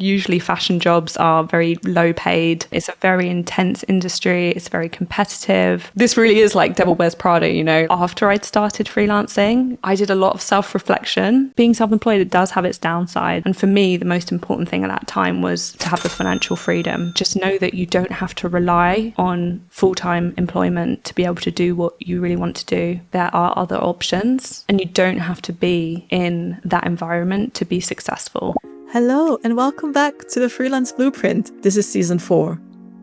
usually fashion jobs are very low paid. It's a very intense industry. It's very competitive. This really is like Devil Wears Prada, you know. After I'd started freelancing, I did a lot of self-reflection. Being self-employed, it does have its downside. And for me, the most important thing at that time was to have the financial freedom. Just know that you don't have to rely on full-time employment to be able to do what you really want to do. There are other options, and you don't have to be in that environment to be successful. Hello and welcome back to the Freelance Blueprint. This is season 4.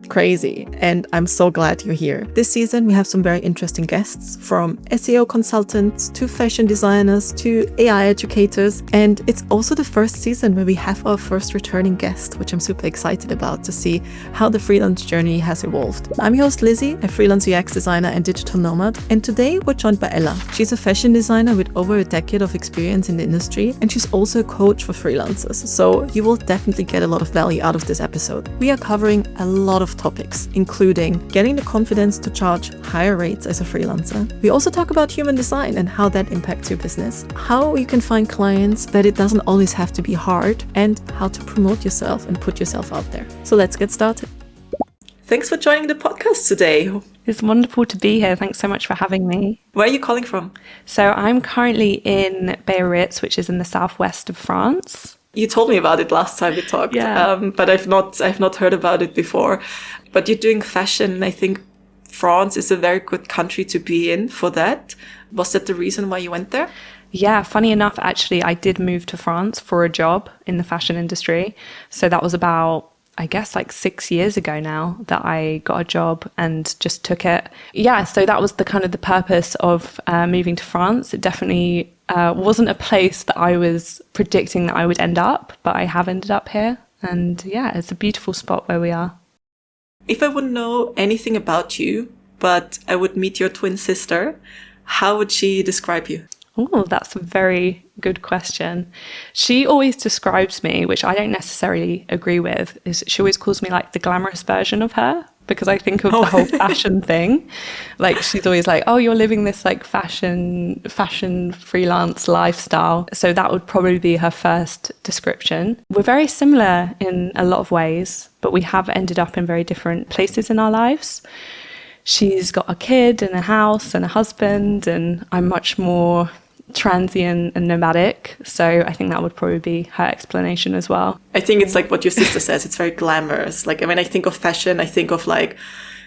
Crazy, and I'm so glad you're here. This season we have some very interesting guests, from SEO consultants to fashion designers to AI educators, and it's also the first season where we have our first returning guest, which I'm super excited about to see how the freelance journey has evolved. I'm your host Lizzie, a freelance UX designer and digital nomad, and today we're joined by Ella. She's a fashion designer with over a decade of experience in the industry, and she's also a coach for freelancers, so you will definitely get a lot of value out of this episode. We are covering a lot of topics, including getting the confidence to charge higher rates as a freelancer. We also talk about human design and how that impacts your business, how you can find clients, that it doesn't always have to be hard, and how to promote yourself and put yourself out there. So let's get started. Thanks for joining the podcast today. It's wonderful to be here. Thanks so much for having me. Where are you calling from? So I'm currently in Biarritz, which is in the southwest of France. You told me about it last time we talked, but I've not heard about it before. But you're doing fashion, and I think France is a very good country to be in for that. Was that the reason why you went there? Yeah, funny enough, actually, I did move to France for a job in the fashion industry. So that was about, I guess, like 6 years ago now that I got a job and just took it. Yeah, so that was the kind of the purpose of moving to France. It definitely wasn't a place that I was predicting that I would end up, but I have ended up here. And yeah, it's a beautiful spot where we are. If I wouldn't know anything about you, but I would meet your twin sister, how would she describe you? Oh, that's a very good question. She always describes me, which I don't necessarily agree with, is she always calls me like the glamorous version of her, because I think of the whole fashion thing. Like she's always like, oh, you're living this like fashion freelance lifestyle. So that would probably be her first description. We're very similar in a lot of ways, but we have ended up in very different places in our lives. She's got a kid and a house and a husband, and I'm much more transient and nomadic. So I think that would probably be her explanation as well. I think it's like what your sister says. It's very glamorous. Like, when I think of fashion, I think of like,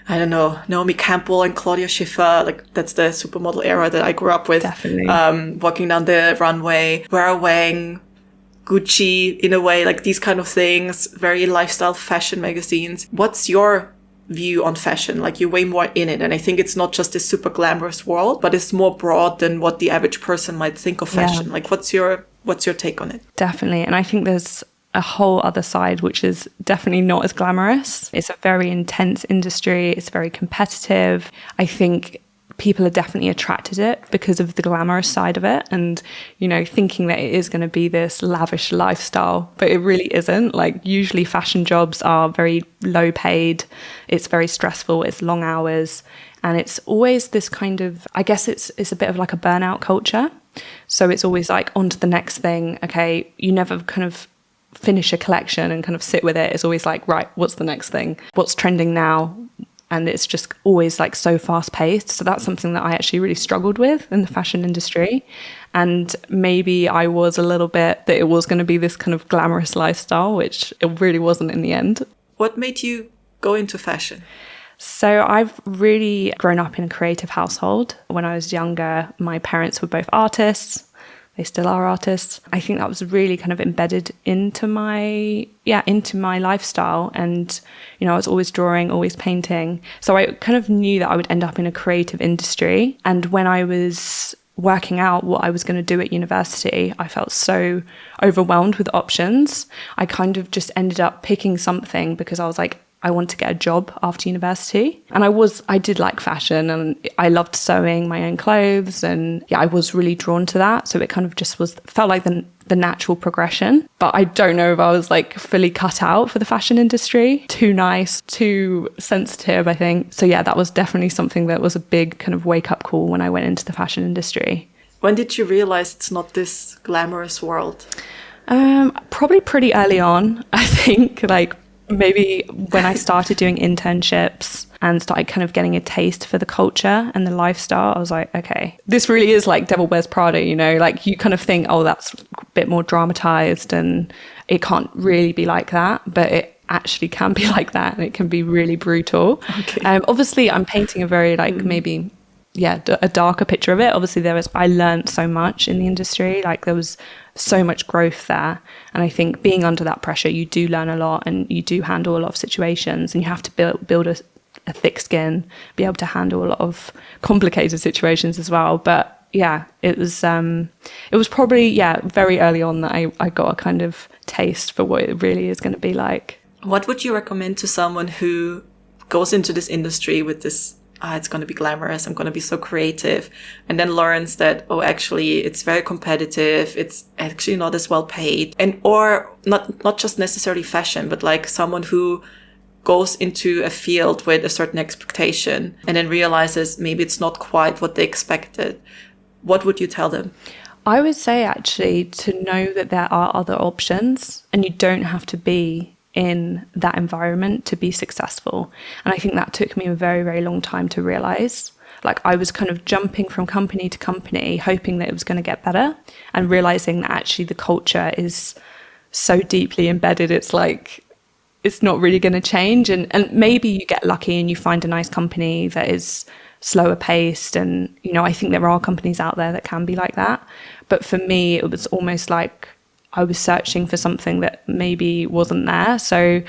I don't know, Naomi Campbell and Claudia Schiffer. Like that's the supermodel era that I grew up with. Definitely. Walking down the runway, wearing Gucci in a way, like these kind of things, very lifestyle fashion magazines. What's your view on fashion? Like you're way more in it, and I think it's not just this super glamorous world, but it's more broad than what the average person might think of fashion. Like what's your take on it? Definitely. And I think there's a whole other side which is definitely not as glamorous. It's a very intense industry. It's very competitive. I think people are definitely attracted to it because of the glamorous side of it, and you know, thinking that it is going to be this lavish lifestyle, but it really isn't. Like usually fashion jobs are very low paid, it's very stressful, it's long hours, and it's always this kind of, I guess it's a bit of like a burnout culture. So it's always like on to the next thing. Okay, you never kind of finish a collection and kind of sit with it. It's always like, right, what's the next thing, what's trending now? And it's just always like so fast paced. So that's something that I actually really struggled with in the fashion industry. And maybe I was a little bit that it was going to be this kind of glamorous lifestyle, which it really wasn't in the end. What made you go into fashion? So I've really grown up in a creative household. When I was younger, my parents were both artists. They still are artists. I think that was really kind of embedded into my lifestyle. And, you know, I was always drawing, always painting. So I kind of knew that I would end up in a creative industry. And when I was working out what I was going to do at university, I felt so overwhelmed with options. I kind of just ended up picking something because I was like, I want to get a job after university. And I did like fashion, and I loved sewing my own clothes, and yeah, I was really drawn to that. So it kind of just felt like the natural progression. But I don't know if I was like fully cut out for the fashion industry. Too nice, too sensitive, I think. So yeah, that was definitely something that was a big kind of wake up call when I went into the fashion industry. When did you realize it's not this glamorous world? Probably pretty early on, I think, like maybe when I started doing internships and started kind of getting a taste for the culture and the lifestyle, I was like, okay, this really is like Devil Wears Prada, you know, like you kind of think, oh, that's a bit more dramatized and it can't really be like that, but it actually can be like that and it can be really brutal. Okay. Obviously, I'm painting a very like maybe a darker picture of it. Obviously, I learned so much in the industry. Like there was so much growth there. And I think being under that pressure, you do learn a lot and you do handle a lot of situations and you have to build a thick skin, be able to handle a lot of complicated situations as well. But yeah, it was probably, very early on that I got a kind of taste for what it really is going to be like. What would you recommend to someone who goes into this industry with this, it's going to be glamorous, I'm going to be so creative, and then learns that, oh, actually, it's very competitive, it's actually not as well paid, and or not just necessarily fashion, but like someone who goes into a field with a certain expectation and then realizes maybe it's not quite what they expected. What would you tell them? I would say actually to know that there are other options and you don't have to be in that environment to be successful. And I think that took me a very, very long time to realize. Like I was kind of jumping from company to company, hoping that it was going to get better and realizing that actually the culture is so deeply embedded. It's like, it's not really going to change. And maybe you get lucky and you find a nice company that is slower paced. And, you know, I think there are companies out there that can be like that. But for me, it was almost like I was searching for something that maybe wasn't there. So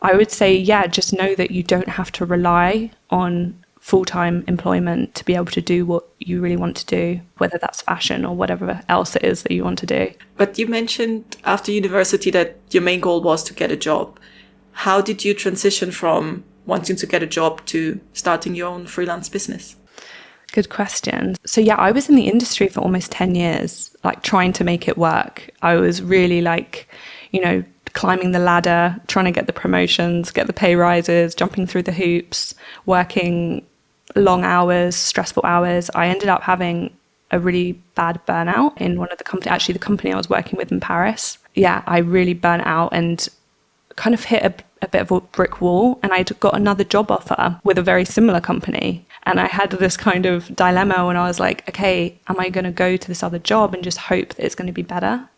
I would say, just know that you don't have to rely on full-time employment to be able to do what you really want to do, whether that's fashion or whatever else it is that you want to do. But you mentioned after university that your main goal was to get a job. How did you transition from wanting to get a job to starting your own freelance business? Good question. So I was in the industry for almost 10 years, like trying to make it work. I was really like, you know, climbing the ladder, trying to get the promotions, get the pay rises, jumping through the hoops, working long hours, stressful hours. I ended up having a really bad burnout in one of the company, actually the company I was working with in Paris. I really burnt out and kind of hit a bit of a brick wall, and I'd got another job offer with a very similar company. And I had this kind of dilemma when I was like, okay, am I going to go to this other job and just hope that it's going to be better?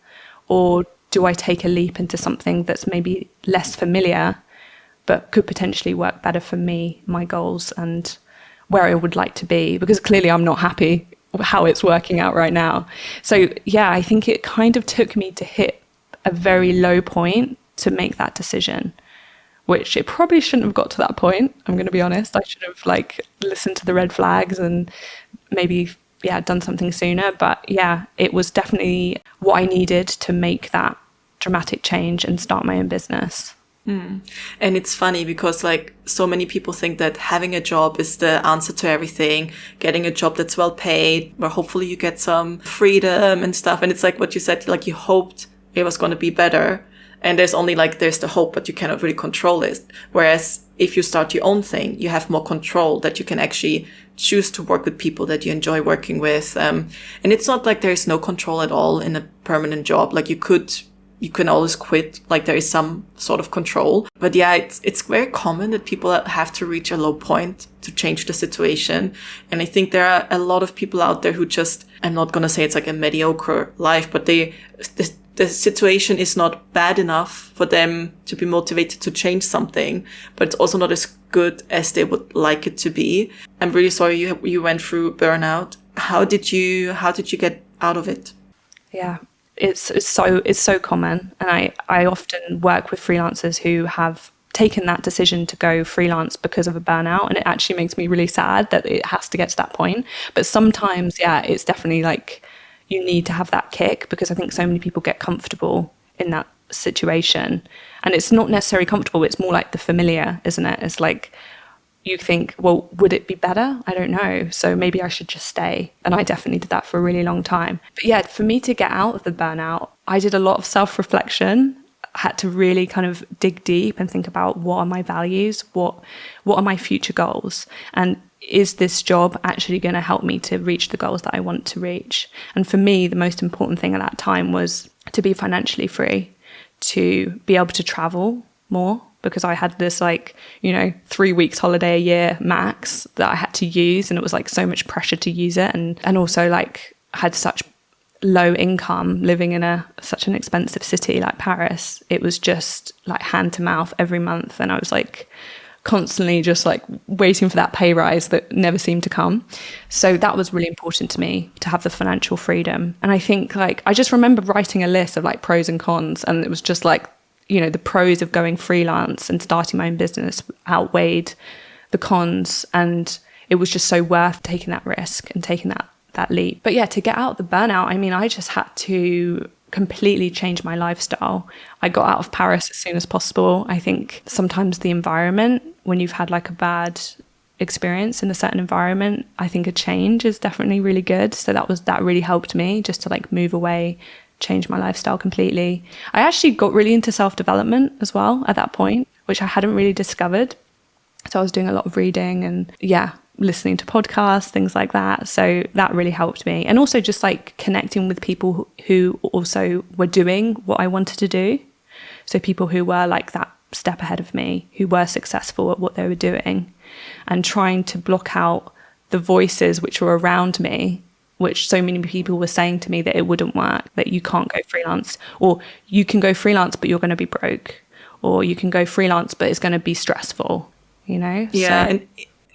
Or do I take a leap into something that's maybe less familiar, but could potentially work better for me, my goals, and where I would like to be? Because clearly I'm not happy with how it's working out right now. So I think it kind of took me to hit a very low point to make that decision, which it probably shouldn't have got to that point. I'm going to be honest. I should have listened to the red flags and maybe, done something sooner. But it was definitely what I needed to make that dramatic change and start my own business. And it's funny because so many people think that having a job is the answer to everything, getting a job that's well paid, where hopefully you get some freedom and stuff. And it's like what you said, you hoped it was going to be better. And there's only there's the hope, but you cannot really control it. Whereas if you start your own thing, you have more control, that you can actually choose to work with people that you enjoy working with. And it's not like there is no control at all in a permanent job. You can always quit. There is some sort of control. But it's very common that people have to reach a low point to change the situation. And I think there are a lot of people out there who just, I'm not going to say it's a mediocre life, but the situation is not bad enough for them to be motivated to change something, but it's also not as good as they would like it to be. I'm really sorry you went through burnout. How did you get out of it? Yeah, it's so common. And I often work with freelancers who have taken that decision to go freelance because of a burnout. And it actually makes me really sad that it has to get to that point. But sometimes, it's definitely you need to have that kick, because I think so many people get comfortable in that situation. And it's not necessarily comfortable. It's more like the familiar, isn't it? It's you think, well, would it be better? I don't know. So maybe I should just stay. And I definitely did that for a really long time. But for me to get out of the burnout, I did a lot of self-reflection. I had to really kind of dig deep and think about what are my values? What are my future goals? And is this job actually going to help me to reach the goals that I want to reach? And for me, the most important thing at that time was to be financially free, to be able to travel more, because I had this 3 weeks holiday a year max that I had to use, and it was like so much pressure to use it, and also like I had such low income living in such an expensive city like Paris. It was just like hand to mouth every month, and I was like constantly just like waiting for that pay rise that never seemed to come. So that was really important to me, to have the financial freedom. And I think like I just remember writing a list of like pros and cons, and it was just like, the pros of going freelance and starting my own business outweighed the cons, and it was just so worth taking that risk and taking that leap. But yeah, to get out of the burnout, I mean, I just had to completely change my lifestyle. I got out of Paris as soon as possible. I think sometimes the environment, when you've had like a bad experience in a certain environment, I think a change is definitely really good. So that really helped me just to like move away, change my lifestyle completely. I actually got really into self-development as well at that point, which I hadn't really discovered. So I was doing a lot of reading and listening to podcasts, things like that. So that really helped me. And also just like connecting with people who also were doing what I wanted to do. So people who were like that step ahead of me, who were successful at what they were doing, and trying to block out the voices which were around me, which so many people were saying to me that it wouldn't work, that you can't go freelance, or you can go freelance, but you're going to be broke, or you can go freelance, but it's going to be stressful, Yeah. So, and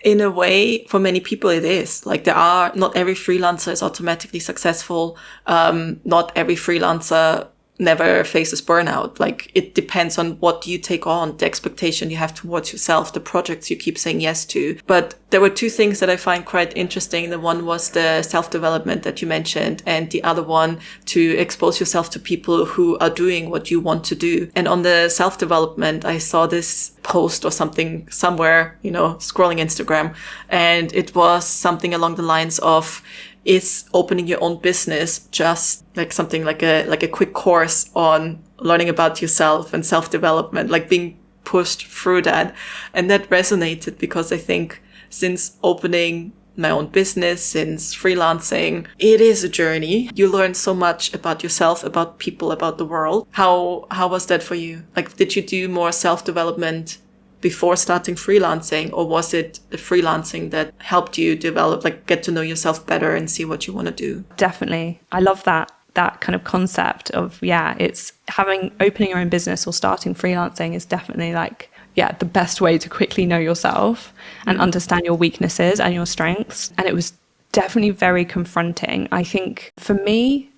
in a way, for many people, it is like not every freelancer is automatically successful. Not every freelancer never faces burnout. Like it depends on what you take on, the expectation you have towards yourself, the projects you keep saying yes to. But there were two things that I find quite interesting. The one was the self-development that you mentioned, and the other one to expose yourself to people who are doing what you want to do. And on the self-development, I saw this post or something somewhere, scrolling Instagram, and it was something along the lines of, is opening your own business just like something like a quick course on learning about yourself and self-development, like being pushed through that? And that resonated because I think since opening my own business, since freelancing, it is a journey. You learn so much about yourself, about people, about the world. How was that for you? Like, did you do more self-development before starting freelancing, or was it the freelancing that helped you develop, like get to know yourself better and see what you want to do? Definitely. I love that kind of concept of, it's opening your own business or starting freelancing is definitely like, the best way to quickly know yourself and understand your weaknesses and your strengths. And it was definitely very confronting. I think for me,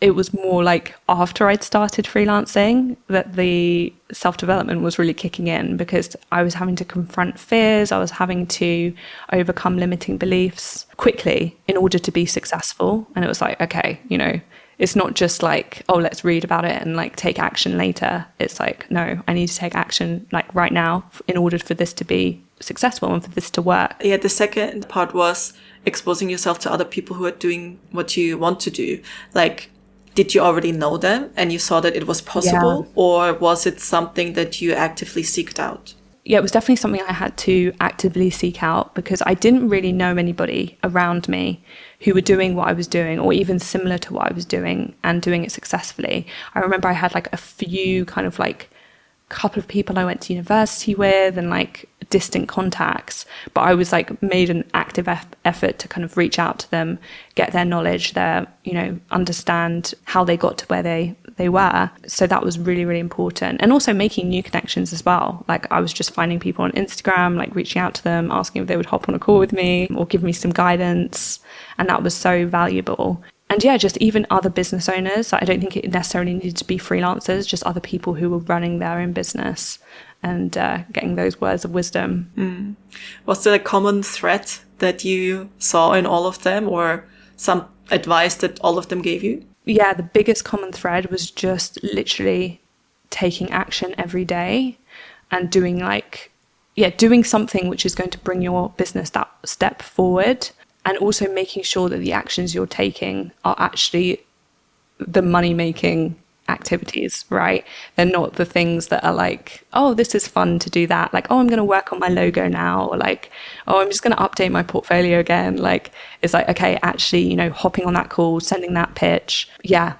it was more like after I'd started freelancing that the self-development was really kicking in, because I was having to confront fears. I was having to overcome limiting beliefs quickly in order to be successful. And it was like, okay, it's not just like, oh, let's read about it and like take action later. It's like, no, I need to take action like right now in order for this to be successful and for this to work. Yeah, the second part was exposing yourself to other people who are doing what you want to do. Like, did you already know them and you saw that it was possible? Yeah. Or was it something that you actively seeked out? Yeah, it was definitely something I had to actively seek out, because I didn't really know anybody around me who were doing what I was doing, or even similar to what I was doing and doing it successfully. I remember I had like a few kind of like couple of people I went to university with and like distant contacts, but I was like made an active effort to kind of reach out to them, get their knowledge, understand how they got to where they were. So that was really, really important. And also making new connections as well. Like I was just finding people on Instagram, like reaching out to them, asking if they would hop on a call with me or give me some guidance. And that was so valuable. And just even other business owners. I don't think it necessarily needed to be freelancers, just other people who were running their own business and getting those words of wisdom. Was there a common thread that you saw in all of them, or some advice that all of them gave you? Yeah, the biggest common thread was just literally taking action every day and doing something which is going to bring your business that step forward. And also making sure that the actions you're taking are actually the money-making activities, right? They're not the things that are like, oh, this is fun to do that. Like, oh, I'm going to work on my logo now. Or like, oh, I'm just going to update my portfolio again. Like, it's like, okay, actually, you know, hopping on that call, sending that pitch. Yeah.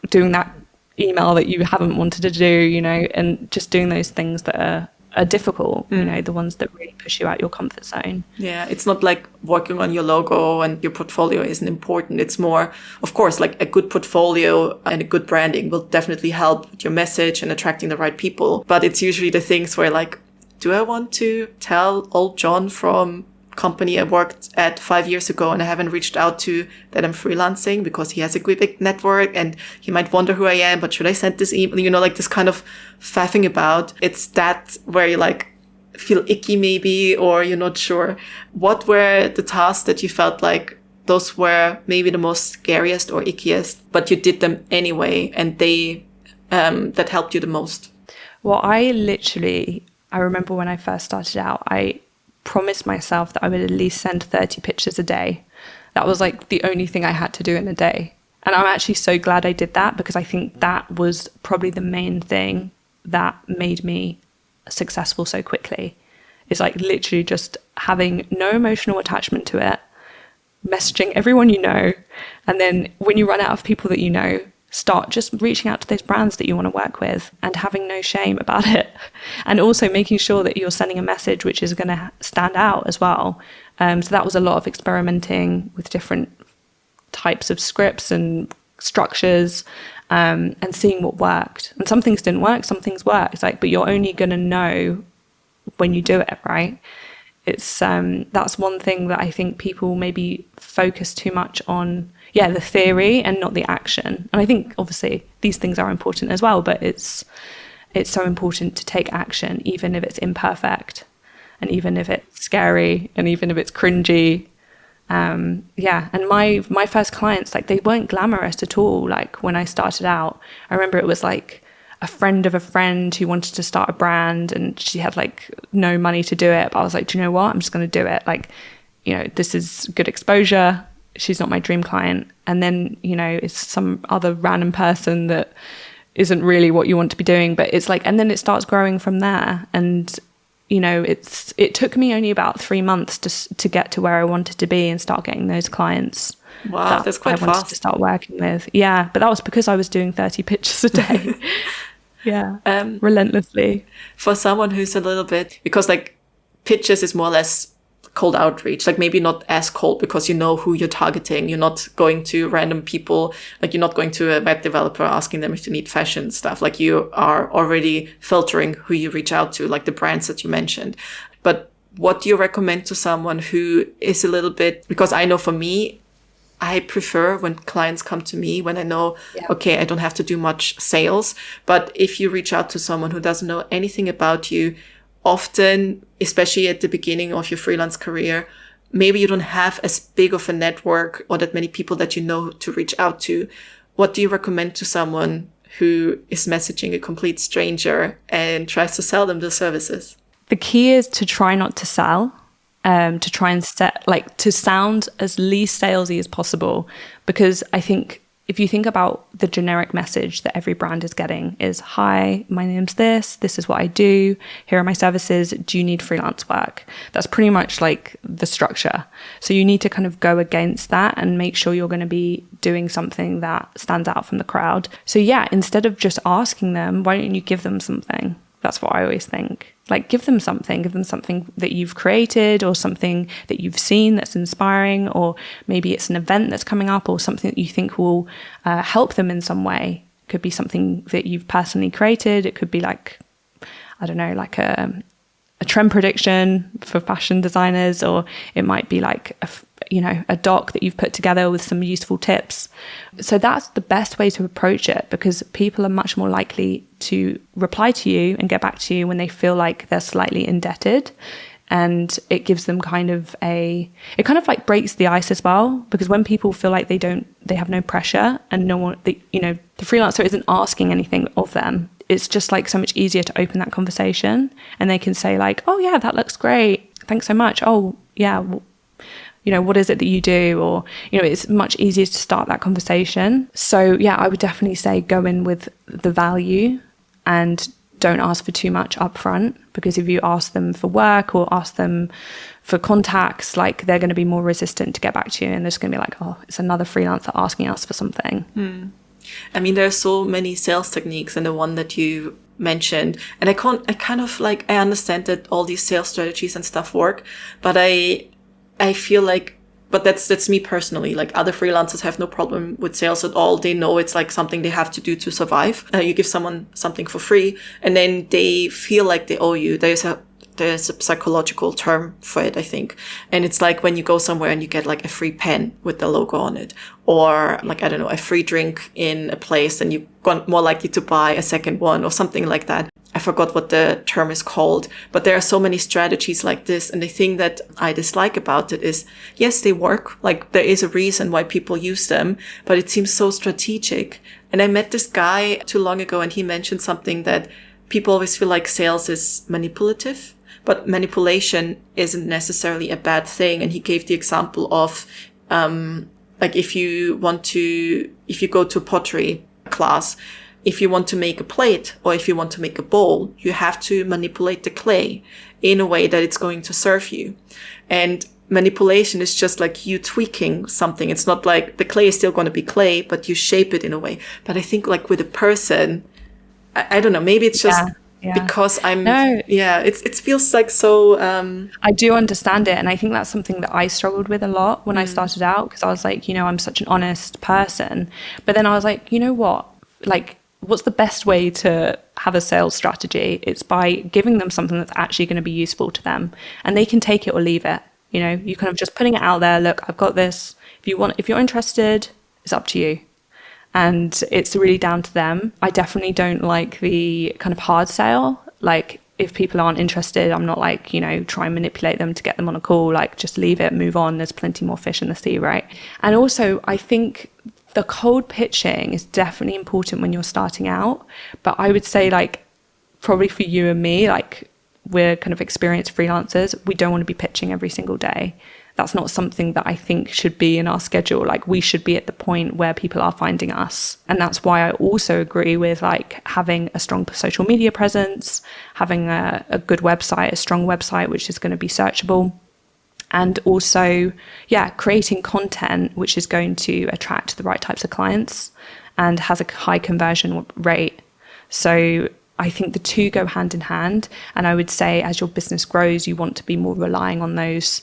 Doing that email that you haven't wanted to do, you know, and just doing those things that are difficult, you know, the ones that really push you out your comfort zone. Yeah, it's not like working on your logo and your portfolio isn't important. It's more, of course, like a good portfolio and a good branding will definitely help with your message and attracting the right people. But it's usually the things where like, do I want to tell old John from company I worked at 5 years ago and I haven't reached out to that I'm freelancing because he has a big network and he might wonder who I am, but should I send this email? You know, like this kind of faffing about. It's that where you like feel icky maybe, or you're not sure. What were the tasks that you felt like those were maybe the most scariest or ickiest, but you did them anyway and they that helped you the most? Well, I remember when I first started out, I promised myself that I would at least send 30 pictures a day. That was like the only thing I had to do in a day. And I'm actually so glad I did that, because I think that was probably the main thing that made me successful so quickly. It's like literally just having no emotional attachment to it, messaging everyone you know, and then when you run out of people that you know, start just reaching out to those brands that you want to work with and having no shame about it. And also making sure that you're sending a message which is going to stand out as well. So that was a lot of experimenting with different types of scripts and structures, and seeing what worked. And some things didn't work, some things worked. It's like, but you're only going to know when you do it, right? It's that's one thing that I think people maybe focus too much on, the theory and not the action. And I think obviously these things are important as well, but it's so important to take action, even if it's imperfect, and even if it's scary, and even if it's cringy. And my first clients, like, they weren't glamorous at all. Like when I started out, I remember it was like a friend of a friend who wanted to start a brand, and she had like no money to do it. But I was like, do you know what? I'm just going to do it. Like, you know, this is good exposure. She's not my dream client. And then, you know, it's some other random person that isn't really what you want to be doing. But it's like, and then it starts growing from there. And, you know, it took me only about 3 months to get to where I wanted to be and start getting those clients. Wow, that's quite fast. I wanted to start working with. Yeah, but that was because I was doing 30 pictures a day. Relentlessly. For someone who's a little bit, because like pitches is more or less cold outreach, like maybe not as cold because you know who you're targeting. You're not going to random people, like you're not going to a web developer asking them if they need fashion stuff. Like you are already filtering who you reach out to, like the brands that you mentioned. But what do you recommend to someone who is a little bit, because I know for me, I prefer when clients come to me when I know, okay, I don't have to do much sales. But if you reach out to someone who doesn't know anything about you, often, especially at the beginning of your freelance career, maybe you don't have as big of a network or that many people that you know to reach out to. What do you recommend to someone who is messaging a complete stranger and tries to sell them the services? The key is to try not to sell. To try and to sound as least salesy as possible, because I think if you think about the generic message that every brand is getting is, hi, my name's this is what I do, here are my services, do you need freelance work? That's pretty much like the structure. So you need to kind of go against that and make sure you're going to be doing something that stands out from the crowd. So instead of just asking them, why don't you give them something? That's what I always think. Like, give them something that you've created, or something that you've seen that's inspiring, or maybe it's an event that's coming up, or something that you think will help them in some way. It could be something that you've personally created. It could be like, I don't know, like a trend prediction for fashion designers, or it might be like a doc that you've put together with some useful tips. So that's the best way to approach it, because people are much more likely to reply to you and get back to you when they feel like they're slightly indebted. And it gives them it kind of like breaks the ice as well, because when people feel like they have no pressure and no one, the freelancer isn't asking anything of them, it's just like so much easier to open that conversation, and they can say like, oh yeah, that looks great, thanks so much. Oh yeah, what is it that you do? Or, it's much easier to start that conversation. So yeah, I would definitely say go in with the value and don't ask for too much upfront, because if you ask them for work or ask them for contacts, like they're going to be more resistant to get back to you, and they're just going to be like, oh, it's another freelancer asking us for something. I mean, there are so many sales techniques, and the one that you mentioned, and I understand that all these sales strategies and stuff work, but I feel like, but that's me personally. Like, other freelancers have no problem with sales at all. They know it's like something they have to do to survive. You give someone something for free, and then they feel like they owe you. There's a psychological term for it, I think. And it's like when you go somewhere and you get like a free pen with the logo on it, or like, I don't know, a free drink in a place, and you're more likely to buy a second one or something like that. I forgot what the term is called, but there are so many strategies like this. And the thing that I dislike about it is, yes, they work. Like, there is a reason why people use them, but it seems so strategic. And I met this guy too long ago, and he mentioned something that people always feel like sales is manipulative, but manipulation isn't necessarily a bad thing. And he gave the example of, like, if you go to a pottery class, if you want to make a plate or if you want to make a bowl, you have to manipulate the clay in a way that it's going to serve you. And manipulation is just like you tweaking something. It's not like the clay is still going to be clay, but you shape it in a way. But I think like with a person, I don't know, maybe it's just because it feels like so... I do understand it. And I think that's something that I struggled with a lot when I started out, because I was like, I'm such an honest person. But then I was like, you know what? Like, what's the best way to have a sales strategy? It's by giving them something that's actually going to be useful to them, and they can take it or leave it. You kind of just putting it out there. Look, I've got this. If you're interested, it's up to you. And it's really down to them. I definitely don't like the kind of hard sale. Like, if people aren't interested, I'm not like, try and manipulate them to get them on a call. Like, just leave it, move on. There's plenty more fish in the sea, right? And also, I think the cold pitching is definitely important when you're starting out. But I would say, like, probably for you and me, like, we're kind of experienced freelancers. We don't want to be pitching every single day. That's not something that I think should be in our schedule. Like, we should be at the point where people are finding us. And that's why I also agree with like having a strong social media presence, having a good website, a strong website, which is going to be searchable. And also, creating content which is going to attract the right types of clients and has a high conversion rate. So I think the two go hand in hand. And I would say as your business grows, you want to be more relying on those,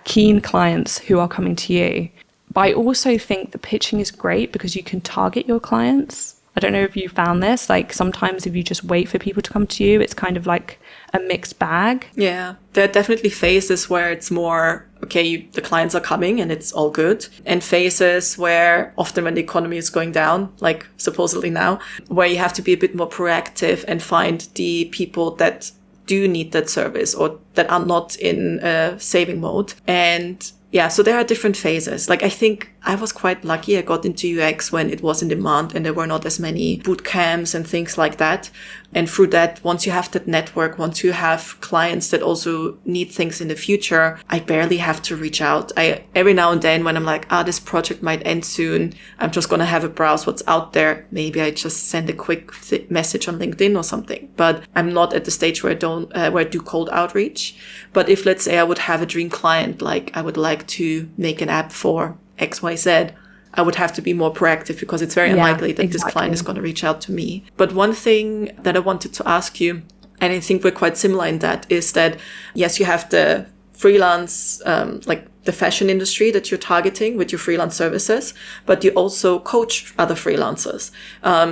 keen clients who are coming to you. But I also think the pitching is great because you can target your clients. I don't know if you found this, like sometimes if you just wait for people to come to you, it's kind of like a mixed bag. Yeah, there are definitely phases where it's more, the clients are coming and it's all good. And phases where often when the economy is going down, like supposedly now, where you have to be a bit more proactive and find the people that do need that service or that are not in saving mode. And so there are different phases. Like, I think I was quite lucky. I got into UX when it was in demand and there were not as many boot camps and things like that. And through that, once you have that network, once you have clients that also need things in the future, I barely have to reach out. Every now and then when I'm like, this project might end soon, I'm just going to have a browse what's out there. Maybe I just send a quick message on LinkedIn or something. But I'm not at the stage where I do cold outreach. But if, let's say, I would have a dream client, like I would like to make an app for XYZ, I would have to be more proactive because it's very unlikely that this client is going to reach out to me. But one thing that I wanted to ask you, and I think we're quite similar in that, is that, yes, you have the freelance, like the fashion industry that you're targeting with your freelance services, but you also coach other freelancers,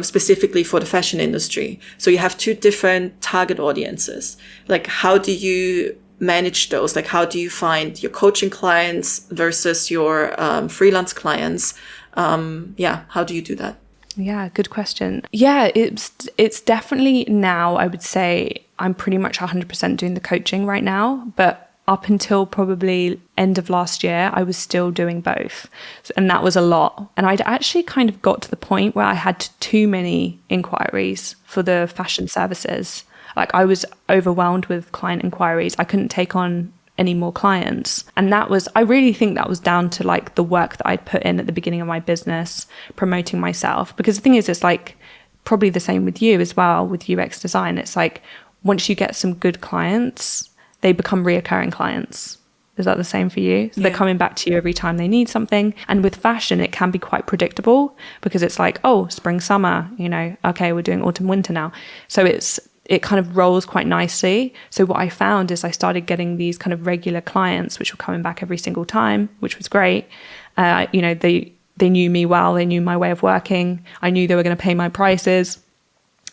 specifically for the fashion industry. So you have two different target audiences. Like, how do you manage those? Like, how do you find your coaching clients versus your freelance clients? How do you do that? Yeah, good question. Yeah, it's definitely now, I would say I'm pretty much 100% doing the coaching right now, but up until probably end of last year, I was still doing both. And that was a lot. And I'd actually kind of got to the point where I had too many inquiries for the fashion services. Like, I was overwhelmed with client inquiries. I couldn't take on any more clients. And I really think that was down to like the work that I'd put in at the beginning of my business, promoting myself. Because the thing is, it's like probably the same with you as well, with UX design. It's like once you get some good clients, they become reoccurring clients. Is that the same for you? So they're coming back to you every time they need something. And with fashion, it can be quite predictable because it's like, oh, spring, summer, okay, we're doing autumn, winter now. So it kind of rolls quite nicely. So what I found is I started getting these kind of regular clients, which were coming back every single time, which was great. They knew me well. They knew my way of working. I knew they were going to pay my prices.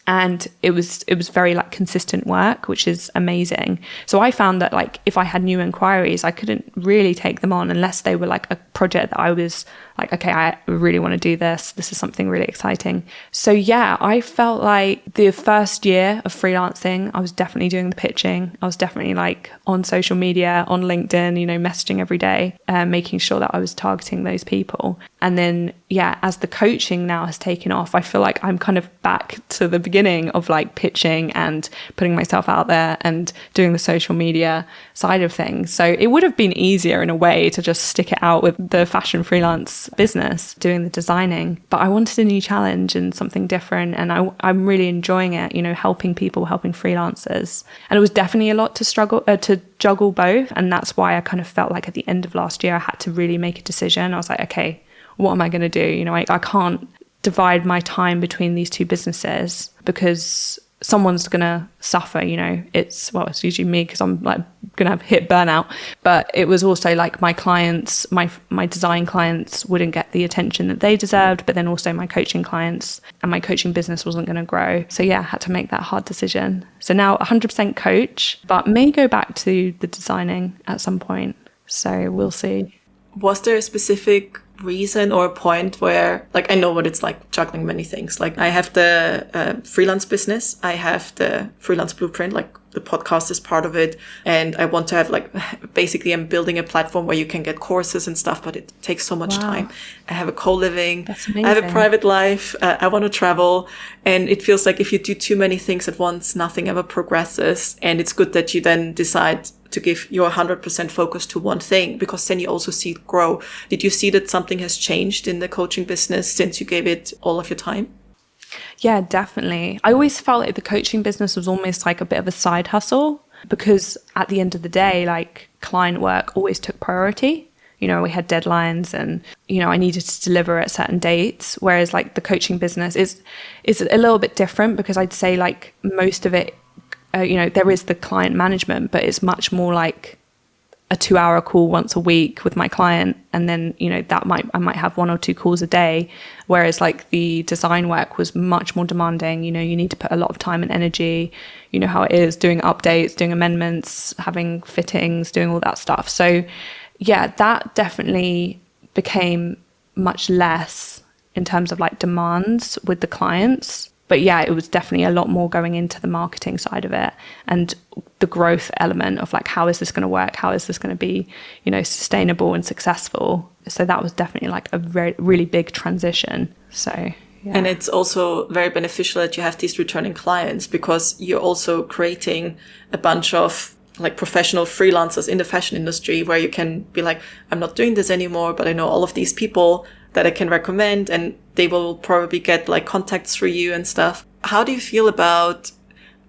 And it was very like consistent work, which is amazing. So I found that like if I had new inquiries, I couldn't really take them on unless they were like a project that I was like, okay, I really want to do this. This is something really exciting. So yeah, I felt like the first year of freelancing, I was definitely doing the pitching. I was definitely like on social media, on LinkedIn, messaging every day, making sure that I was targeting those people. And then, yeah, as the coaching now has taken off, I feel like I'm kind of back to the beginning of like pitching and putting myself out there and doing the social media side of things. So it would have been easier in a way to just stick it out with the fashion freelance business, doing the designing. But I wanted a new challenge and something different. And I'm really enjoying it, helping people, helping freelancers. And it was definitely a lot to juggle both. And that's why I kind of felt like at the end of last year, I had to really make a decision. I was like, okay, what am I going to do? I can't divide my time between these two businesses because someone's going to suffer, it's usually me because I'm like going to have hit burnout. But it was also like my clients, my design clients wouldn't get the attention that they deserved, but then also my coaching clients and my coaching business wasn't going to grow. So yeah, I had to make that hard decision. So now 100% coach, but may go back to the designing at some point. So we'll see. Was there a specific reason or a point where, like, I know what it's like juggling many things. Like I have the freelance business, I have the Freelance Blueprint, like the podcast is part of it. And I want to have like, basically I'm building a platform where you can get courses and stuff, but it takes so much time. I have a co-living, I have a private life, I want to travel. And it feels like if you do too many things at once, nothing ever progresses. And it's good that you then decide to give your 100% focus to one thing, because then you also see it grow. Did you see that something has changed in the coaching business since you gave it all of your time? Yeah, definitely. I always felt like the coaching business was almost like a bit of a side hustle, because at the end of the day, like client work always took priority. We had deadlines and, I needed to deliver at certain dates. Whereas like the coaching business is a little bit different, because I'd say like most of it, there is the client management, but it's much more like a 2-hour call once a week with my client. And then, I might have 1 or 2 calls a day. Whereas like the design work was much more demanding. You need to put a lot of time and energy, how it is, doing updates, doing amendments, having fittings, doing all that stuff. So yeah, that definitely became much less in terms of like demands with the clients. But yeah, it was definitely a lot more going into the marketing side of it and the growth element of like, how is this going to work? How is this going to be, sustainable and successful? So that was definitely like a very, really big transition. So, yeah. And it's also very beneficial that you have these returning clients, because you're also creating a bunch of like professional freelancers in the fashion industry where you can be like, I'm not doing this anymore, but I know all of these people that I can recommend, and they will probably get like contacts through you and stuff. How do you feel about,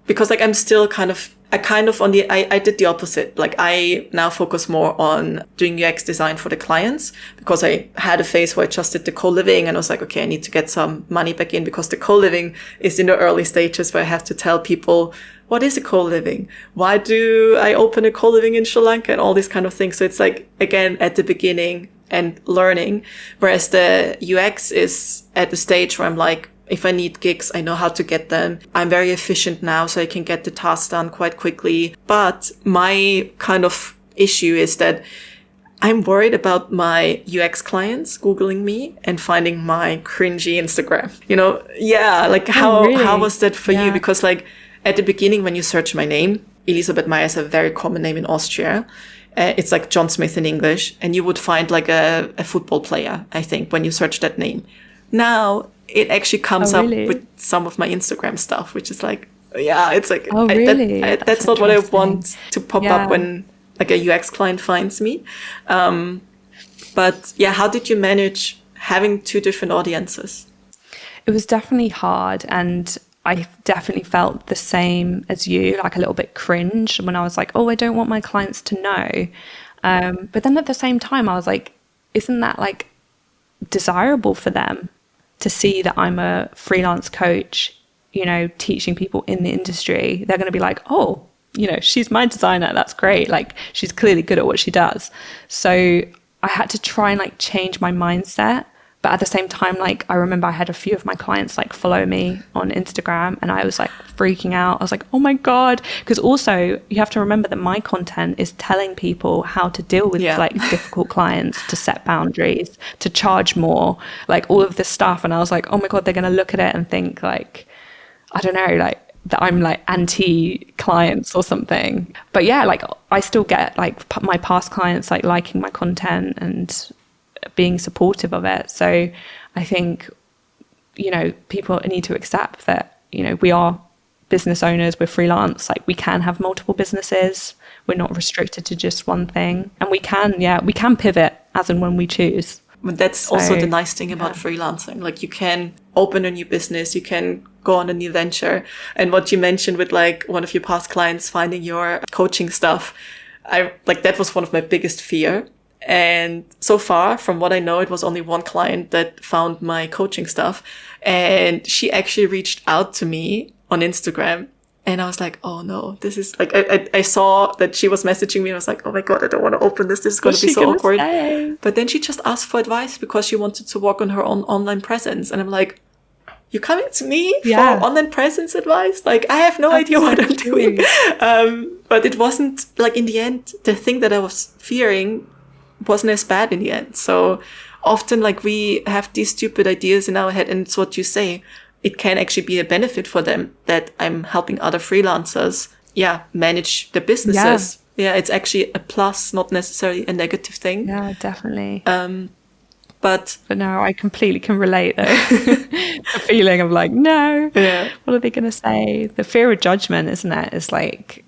because like I'm still I did the opposite. Like I now focus more on doing UX design for the clients, because I had a phase where I just did the co-living and I was like, okay, I need to get some money back in, because the co-living is in the early stages where I have to tell people, what is a co-living? Why do I open a co-living in Sri Lanka and all these kind of things? So it's like, again, at the beginning and learning, whereas the UX is at the stage where I'm like, if I need gigs, I know how to get them. I'm very efficient now, so I can get the tasks done quite quickly. But my kind of issue is that I'm worried about my UX clients Googling me and finding my cringy Instagram. Like how was that for you? Because like at the beginning, when you search my name, Elisabeth Mayr is a very common name in Austria. It's like John Smith in English, and you would find like a football player, I think, when you search that name. Now it actually comes up with some of my Instagram stuff, which is like, yeah, it's like, really? that's not what I want to pop up when like a UX client finds me. But yeah, how did you manage having two different audiences? It was definitely hard, and I definitely felt the same as you, like a little bit cringe when I was like, oh, I don't want my clients to know. But then at the same time, I was like, isn't that like desirable for them to see that I'm a freelance coach, you know, teaching people in the industry? They're going to be like, oh, you know, she's my designer. That's great. Like, she's clearly good at what she does. So I had to try and like change my mindset. But at the same time, like, I remember I had a few of my clients like follow me on Instagram, and I was like freaking out. I was like, oh my God. Because also you have to remember that my content is telling people how to deal with like difficult clients, to set boundaries, to charge more, like all of this stuff. And I was like, oh my God, they're going to look at it and think like, I don't know, like that I'm like anti-clients or something. But yeah, like I still get like my past clients like liking my content and being supportive of it. So I think, you know, people need to accept that, you know, we are business owners, we're freelance, like we can have multiple businesses. We're not restricted to just one thing. And we can pivot as and when we choose. But that's also the nice thing about freelancing. Like, you can open a new business, you can go on a new venture. And what you mentioned with like one of your past clients finding your coaching stuff, that was one of my biggest fear. And so far, from what I know, it was only one client that found my coaching stuff. And she actually reached out to me on Instagram. And I was like, oh no, this is like, I saw that she was messaging me. And I was like, oh my God, I don't want to open this. This is going to be so awkward. But then she just asked for advice because she wanted to work on her own online presence. And I'm like, you're coming to me for online presence advice? Like, I have no idea what I'm doing. But it wasn't like, in the end, the thing that I was fearing wasn't as bad in the end. So often, like, we have these stupid ideas in our head, and it's what you say. It can actually be a benefit for them that I'm helping other freelancers, manage the businesses. Yeah, it's actually a plus, not necessarily a negative thing. Yeah, definitely. But no, I completely can relate though. The feeling of like, no, what are they going to say? The fear of judgment, isn't it? It's like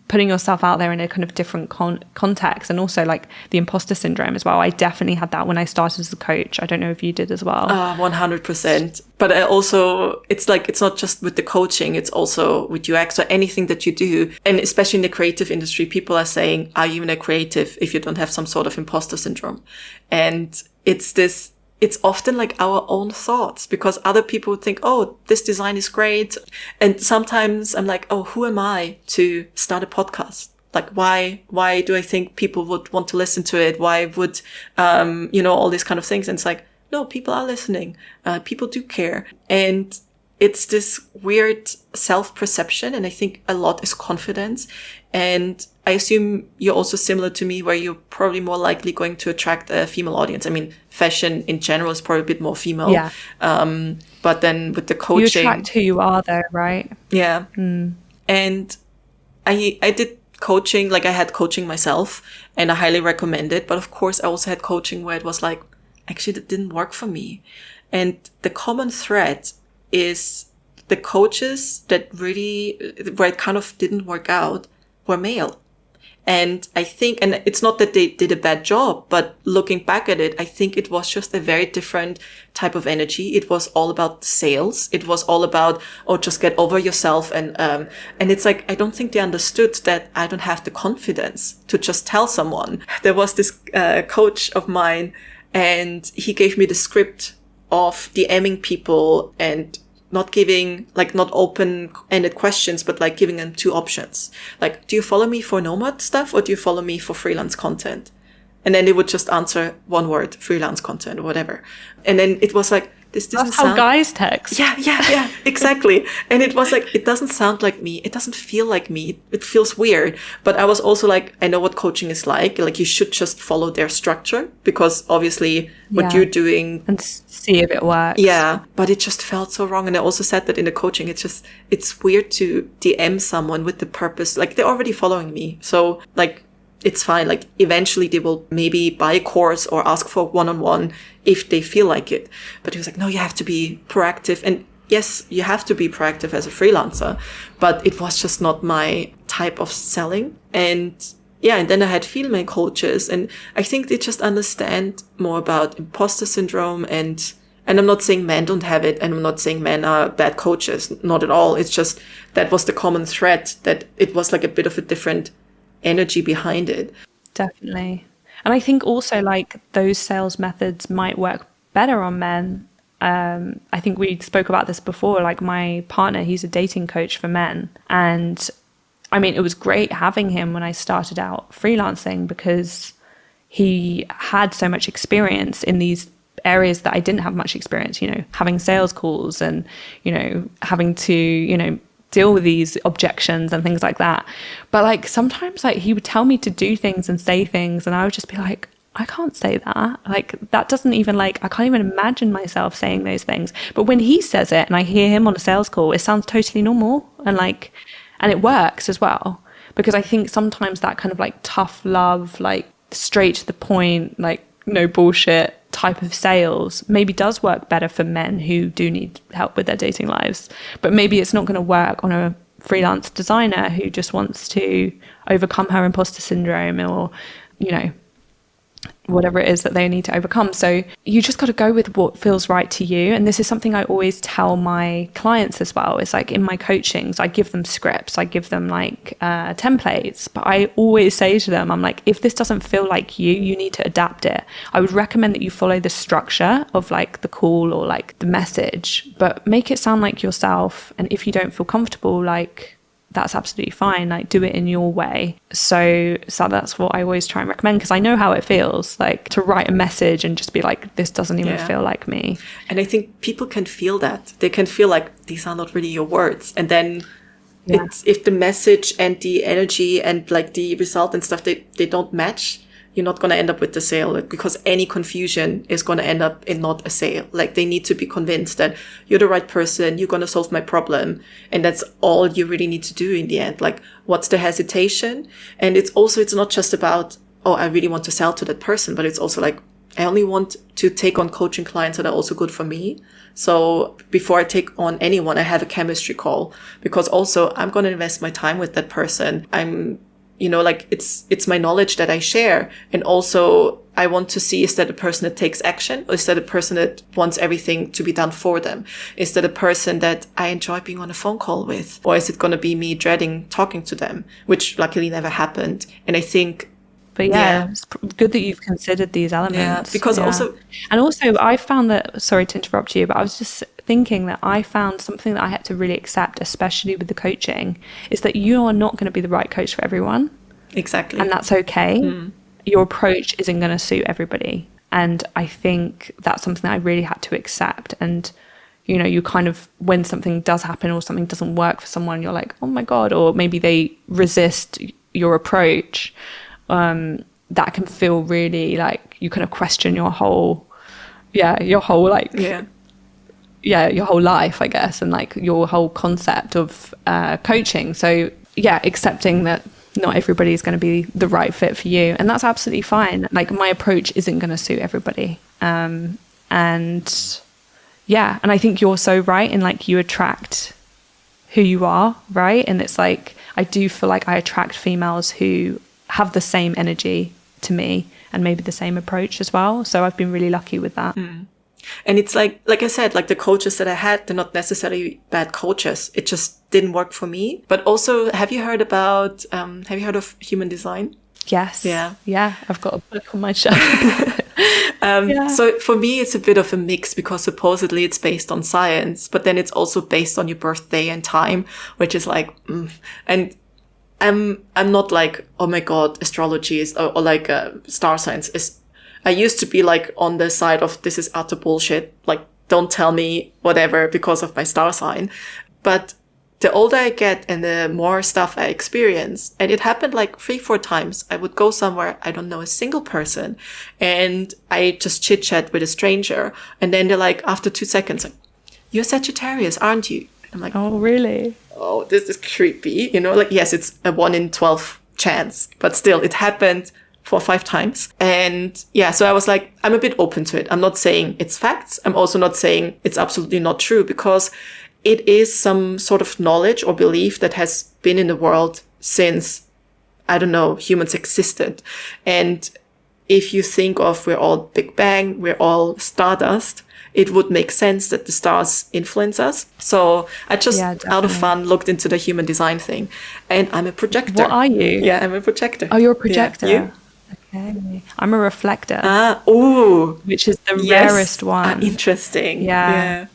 putting yourself out there in a kind of different context, and also like the imposter syndrome as well. I definitely had that when I started as a coach. I don't know if you did as well. 100%. But I also, it's like, it's not just with the coaching, it's also with UX or anything that you do. And especially in the creative industry, people are saying, are you even a creative if you don't have some sort of imposter syndrome? And it's often like our own thoughts, because other people think, oh, this design is great. And sometimes I'm like, oh, who am I to start a podcast? Like, why do I think people would want to listen to it? Why would, all these kind of things. And it's like, no, people are listening. People do care. And it's this weird self-perception. And I think a lot is confidence. And I assume you're also similar to me, where you're probably more likely going to attract a female audience. I mean, fashion in general is probably a bit more female. Yeah. But then with the coaching, you attract who you are though, right? Yeah. And I did coaching, like I had coaching myself, and I highly recommend it. But of course, I also had coaching where it was like, actually, that didn't work for me. And the common thread is the coaches that really, where it kind of didn't work out, were male. And I think, and it's not that they did a bad job, but looking back at it, I think it was just a very different type of energy. It was all about sales. It was all about, oh, just get over yourself. And it's like, I don't think they understood that I don't have the confidence to just tell someone. There was this coach of mine, and he gave me the script of DMing people and not giving, like, not open-ended questions, but like giving them two options. Like, do you follow me for nomad stuff, or do you follow me for freelance content? And then they would just answer one word, freelance content or whatever. And then it was like, this doesn't That's how sound... guys text. Yeah, exactly. And it was like, it doesn't sound like me. It doesn't feel like me. It feels weird. But I was also like, I know what coaching is like. Like, you should just follow their structure, because obviously what you're doing... And see if it works. Yeah, but it just felt so wrong. And I also said that in the coaching, it's weird to DM someone with the purpose. Like, they're already following me. So, like, it's fine. Like, eventually they will maybe buy a course or ask for one-on-one if they feel like it. But he was like, no, you have to be proactive. And yes, you have to be proactive as a freelancer, but it was just not my type of selling. And yeah, and then I had female coaches, and I think they just understand more about imposter syndrome, and I'm not saying men don't have it, and I'm not saying men are bad coaches, not at all. It's just that was the common thread, that it was like a bit of a different energy behind it. Definitely. And I think also like those sales methods might work better on men. I think we spoke about this before, like my partner, he's a dating coach for men. And I mean, it was great having him when I started out freelancing, because he had so much experience in these areas that I didn't have much experience, you know, having sales calls and, you know, having to, you know, deal with these objections and things like that. But like sometimes like he would tell me to do things and say things, and I would just be like, I can't say that. Like that doesn't even, like, I can't even imagine myself saying those things. But when he says it and I hear him on a sales call, it sounds totally normal, and like, and it works as well. Because I think sometimes that kind of like tough love, like straight to the point, like no bullshit type of sales maybe does work better for men who do need help with their dating lives. But maybe it's not going to work on a freelance designer who just wants to overcome her imposter syndrome, or, you know, whatever it is that they need to overcome. So you just got to go with what feels right to you. And this is something I always tell my clients as well. It's like in my coachings, I give them scripts, I give them like templates, but I always say to them, I'm like, if this doesn't feel like you need to adapt it. I would recommend that you follow the structure of like the call or like the message, but make it sound like yourself. And if you don't feel comfortable, like, that's absolutely fine. Like, do it in your way. So that's what I always try and recommend, because I know how it feels like to write a message and just be like, this doesn't even feel like me. And I think people can feel that. They can feel like these are not really your words. And then it's, if the message and the energy and like the result and stuff, they don't match, you're not going to end up with the sale, because any confusion is going to end up in not a sale. Like, they need to be convinced that you're the right person, you're going to solve my problem. And that's all you really need to do in the end. Like, what's the hesitation? And it's not just about, oh, I really want to sell to that person, but it's also like, I only want to take on coaching clients that are also good for me. So before I take on anyone, I have a chemistry call, because also I'm going to invest my time with that person. You know, like it's my knowledge that I share. And also I want to see, is that a person that takes action, or is that a person that wants everything to be done for them? Is that a person that I enjoy being on a phone call with? Or is it going to be me dreading talking to them, which luckily never happened. And I think, but it's good that you've considered these elements. Yeah, because also I found that, sorry to interrupt you, but I was just thinking that I found something that I had to really accept, especially with the coaching, is that you are not going to be the right coach for everyone. Exactly. And that's okay. Your approach isn't going to suit everybody. And I think that's something that I really had to accept. And, you know, you kind of, when something does happen or something doesn't work for someone, you're like, oh my God, or maybe they resist your approach. That can feel really like you kind of question your whole life, I guess, and like your whole concept of coaching. So accepting that not everybody is going to be the right fit for you, and that's absolutely fine. Like, my approach isn't going to suit everybody, and I think you're so right in like you attract who you are, right? And it's like, I do feel like I attract females who have the same energy to me and maybe the same approach as well. So I've been really lucky with that. And it's like I said, like the coaches that I had, they're not necessarily bad coaches. It just didn't work for me. But also, have you heard of human design? Yes. Yeah. I've got a book on my shelf. So for me, it's a bit of a mix, because supposedly it's based on science, but then it's also based on your birthday and time, which is like, and I'm not like, oh my God, astrology is, or like star signs is. I used to be like on the side of, this is utter bullshit. Like, don't tell me whatever because of my star sign. But the older I get and the more stuff I experience, and it happened like 3-4 times. I would go somewhere, I don't know a single person, and I just chit chat with a stranger. And then they're like, after 2 seconds, like, you're Sagittarius, aren't you? I'm like, oh, really? Oh, this is creepy. You know, like, yes, it's a 1 in 12 chance, but still it happened 4 or 5 times. And so I was like, I'm a bit open to it. I'm not saying it's facts. I'm also not saying it's absolutely not true, because it is some sort of knowledge or belief that has been in the world since, I don't know, humans existed. And if you think of we're all Big Bang, we're all stardust, it would make sense that the stars influence us. So I just, out of fun, looked into the human design thing. And I'm a projector. What are you? Yeah, I'm a projector. Oh, you're a projector? Yeah. You? Okay. I'm a reflector. Which is the rarest one. Interesting. Yeah.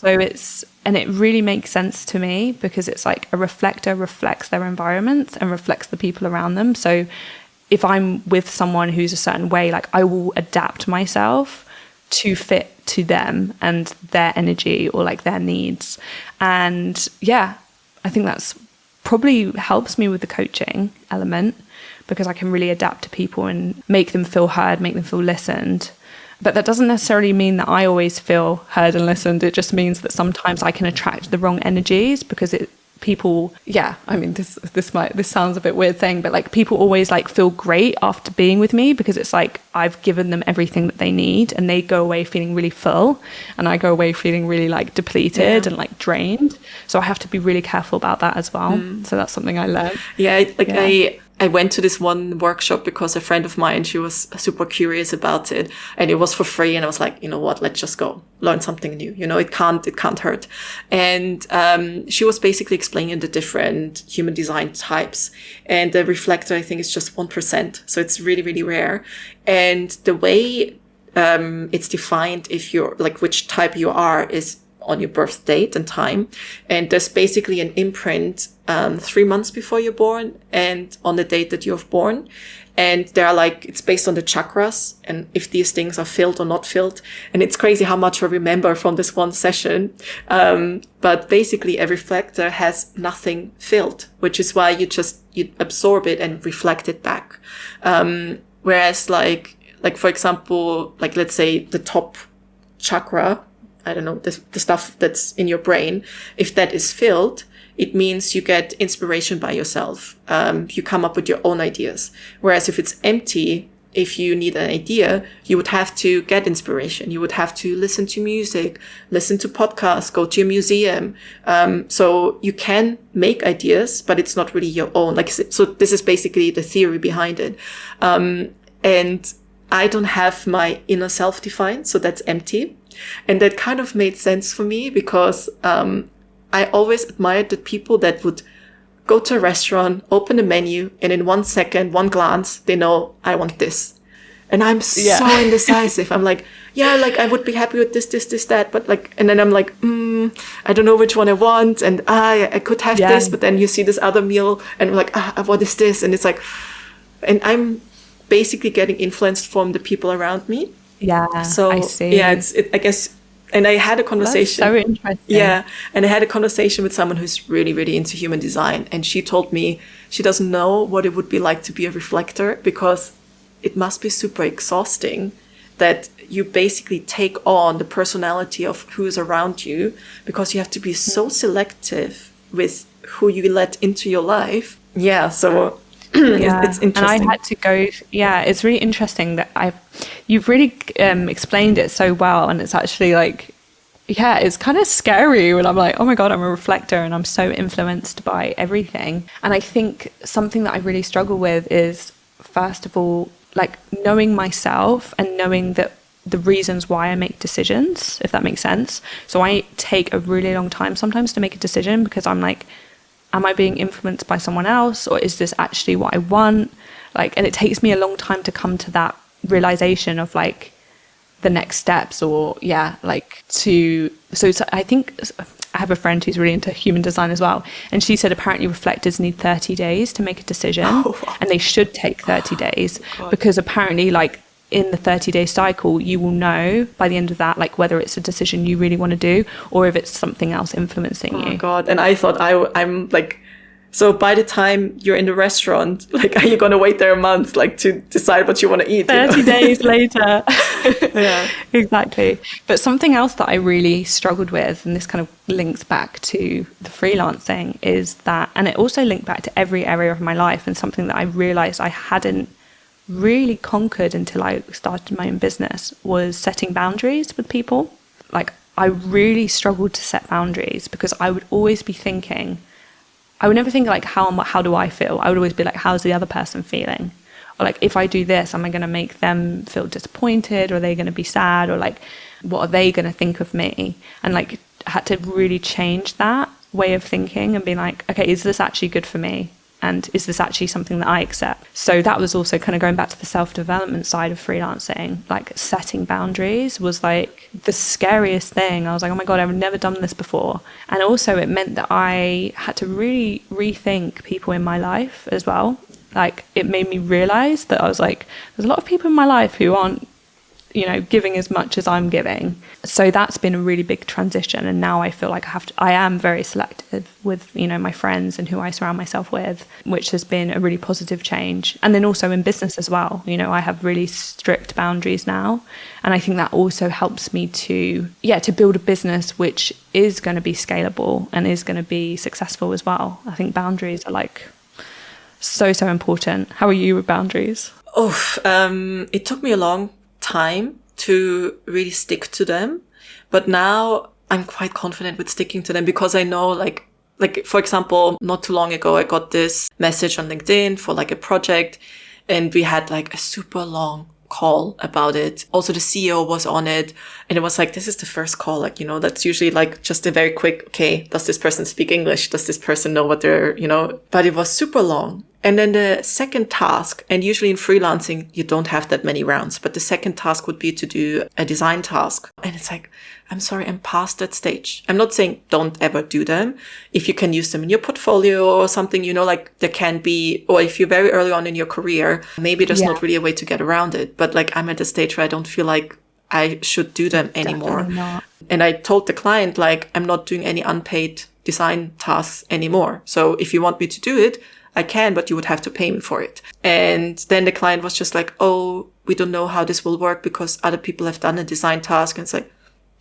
So it really makes sense to me because it's like a reflector reflects their environment and reflects the people around them. So if I'm with someone who's a certain way, like I will adapt myself to fit to them and their energy or like their needs. And yeah, I think that's probably helps me with the coaching element because I can really adapt to people and make them feel heard, make them feel listened. But that doesn't necessarily mean that I always feel heard and listened. It just means that sometimes I can attract the wrong energies because this sounds a bit weird saying, but like people always like feel great after being with me because it's like I've given them everything that they need and they go away feeling really full and I go away feeling really like depleted and like drained. So I have to be really careful about that as well. So that's something I learned. I went to this one workshop because a friend of mine, she was super curious about it and it was for free. And I was like, you know what, let's just go learn something new. You know, it can't hurt. And, she was basically explaining the different human design types and the reflector, I think is just 1%. So it's really, really rare. And the way, it's defined if you're like which type you are is on your birth date and time. And there's basically an imprint 3 months before you're born and on the date that you're born. And they're like, it's based on the chakras and if these things are filled or not filled. And it's crazy how much I remember from this one session. But basically a reflector has nothing filled, which is why you absorb it and reflect it back. Whereas like for example, like let's say the top chakra, I don't know, the stuff that's in your brain, if that is filled, it means you get inspiration by yourself. You come up with your own ideas. Whereas if it's empty, if you need an idea, you would have to get inspiration. You would have to listen to music, listen to podcasts, go to a museum. So you can make ideas, but it's not really your own. So this is basically the theory behind it. And I don't have my inner self defined, so that's empty. And that kind of made sense for me because I always admired the people that would go to a restaurant, open a menu, and in 1 second, one glance, they know, I want this. And I'm so indecisive. I'm like, I would be happy with this, that. But and then I'm like, I don't know which one I want. And I could have this, but then you see this other meal and I'm like, what is this? And it's like, and I'm basically getting influenced from the people around me. Yeah, so I see. I guess, and I had a conversation. That's so interesting. Yeah, and I had a conversation with someone who's really, really into human design, and she told me she doesn't know what it would be like to be a reflector because it must be super exhausting that you basically take on the personality of who's around you because you have to be so selective with who you let into your life. Yeah, so. It's interesting. And I had to go, it's really interesting that you've really explained it so well. And it's actually like, it's kind of scary when I'm like, oh my God, I'm a reflector and I'm so influenced by everything. And I think something that I really struggle with is, first of all, like knowing myself and knowing that the reasons why I make decisions, if that makes sense. So I take a really long time sometimes to make a decision because I'm like, am I being influenced by someone else or is this actually what I want? And it takes me a long time to come to that realization of like the next steps so I think I have a friend who's really into human design as well. And she said apparently reflectors need 30 days to make a decision and they should take 30 days because apparently in the 30-day cycle, you will know by the end of that, whether it's a decision you really want to do or if it's something else influencing you. Oh God. And I thought I'm so by the time you're in the restaurant, are you going to wait there a month, to decide what you want to eat? 30 days later. Yeah, exactly. But something else that I really struggled with, and this kind of links back to the freelancing, is that, and it also linked back to every area of my life and something that I realized I hadn't really conquered until I started my own business, was setting boundaries with people. I really struggled to set boundaries because I would always be thinking, I would never think like, how do I feel? I would always be like, how's the other person feeling? Or like, if I do this, am I going to make them feel disappointed? Or are they going to be sad? Or like, what are they going to think of me? And like, had to really change that way of thinking and be like, okay, is this actually good for me? And is this actually something that I accept? So that was also kind of going back to the self-development side of freelancing. Like, setting boundaries was like the scariest thing. I was like, oh my God, I've never done this before. And also it meant that I had to really rethink people in my life as well. Like, it made me realize that I was like, there's a lot of people in my life who aren't, you know, giving as much as I'm giving. So that's been a really big transition. And now I feel like I am very selective with, you know, my friends and who I surround myself with, which has been a really positive change. And then also in business as well, you know, I have really strict boundaries now. And I think that also helps me to build a business which is going to be scalable and is going to be successful as well. I think boundaries are like so important. How are you with boundaries? It took me a long time to really stick to them, but now I'm quite confident with sticking to them because I know like for example, not too long ago I got this message on LinkedIn for like a project, and we had like a super long call about it. Also the CEO was on it, and it was like, this is the first call, like, you know, that's usually like just a very quick, okay, does this person speak English? Does this person know what they're, you know, but it was super long. And then the second task, and usually in freelancing, you don't have that many rounds, but the second task would be to do a design task. And it's like, I'm sorry, I'm past that stage. I'm not saying don't ever do them. If you can use them in your portfolio or something, you know, like there can be, or if you're very early on in your career, maybe there's not really a way to get around it. But like, I'm at a stage where I don't feel like I should do them anymore. Definitely not. And I told the client, like, I'm not doing any unpaid design tasks anymore. So if you want me to do it, I can, but you would have to pay me for it. And then the client was just like, oh, we don't know how this will work because other people have done a design task. And it's like,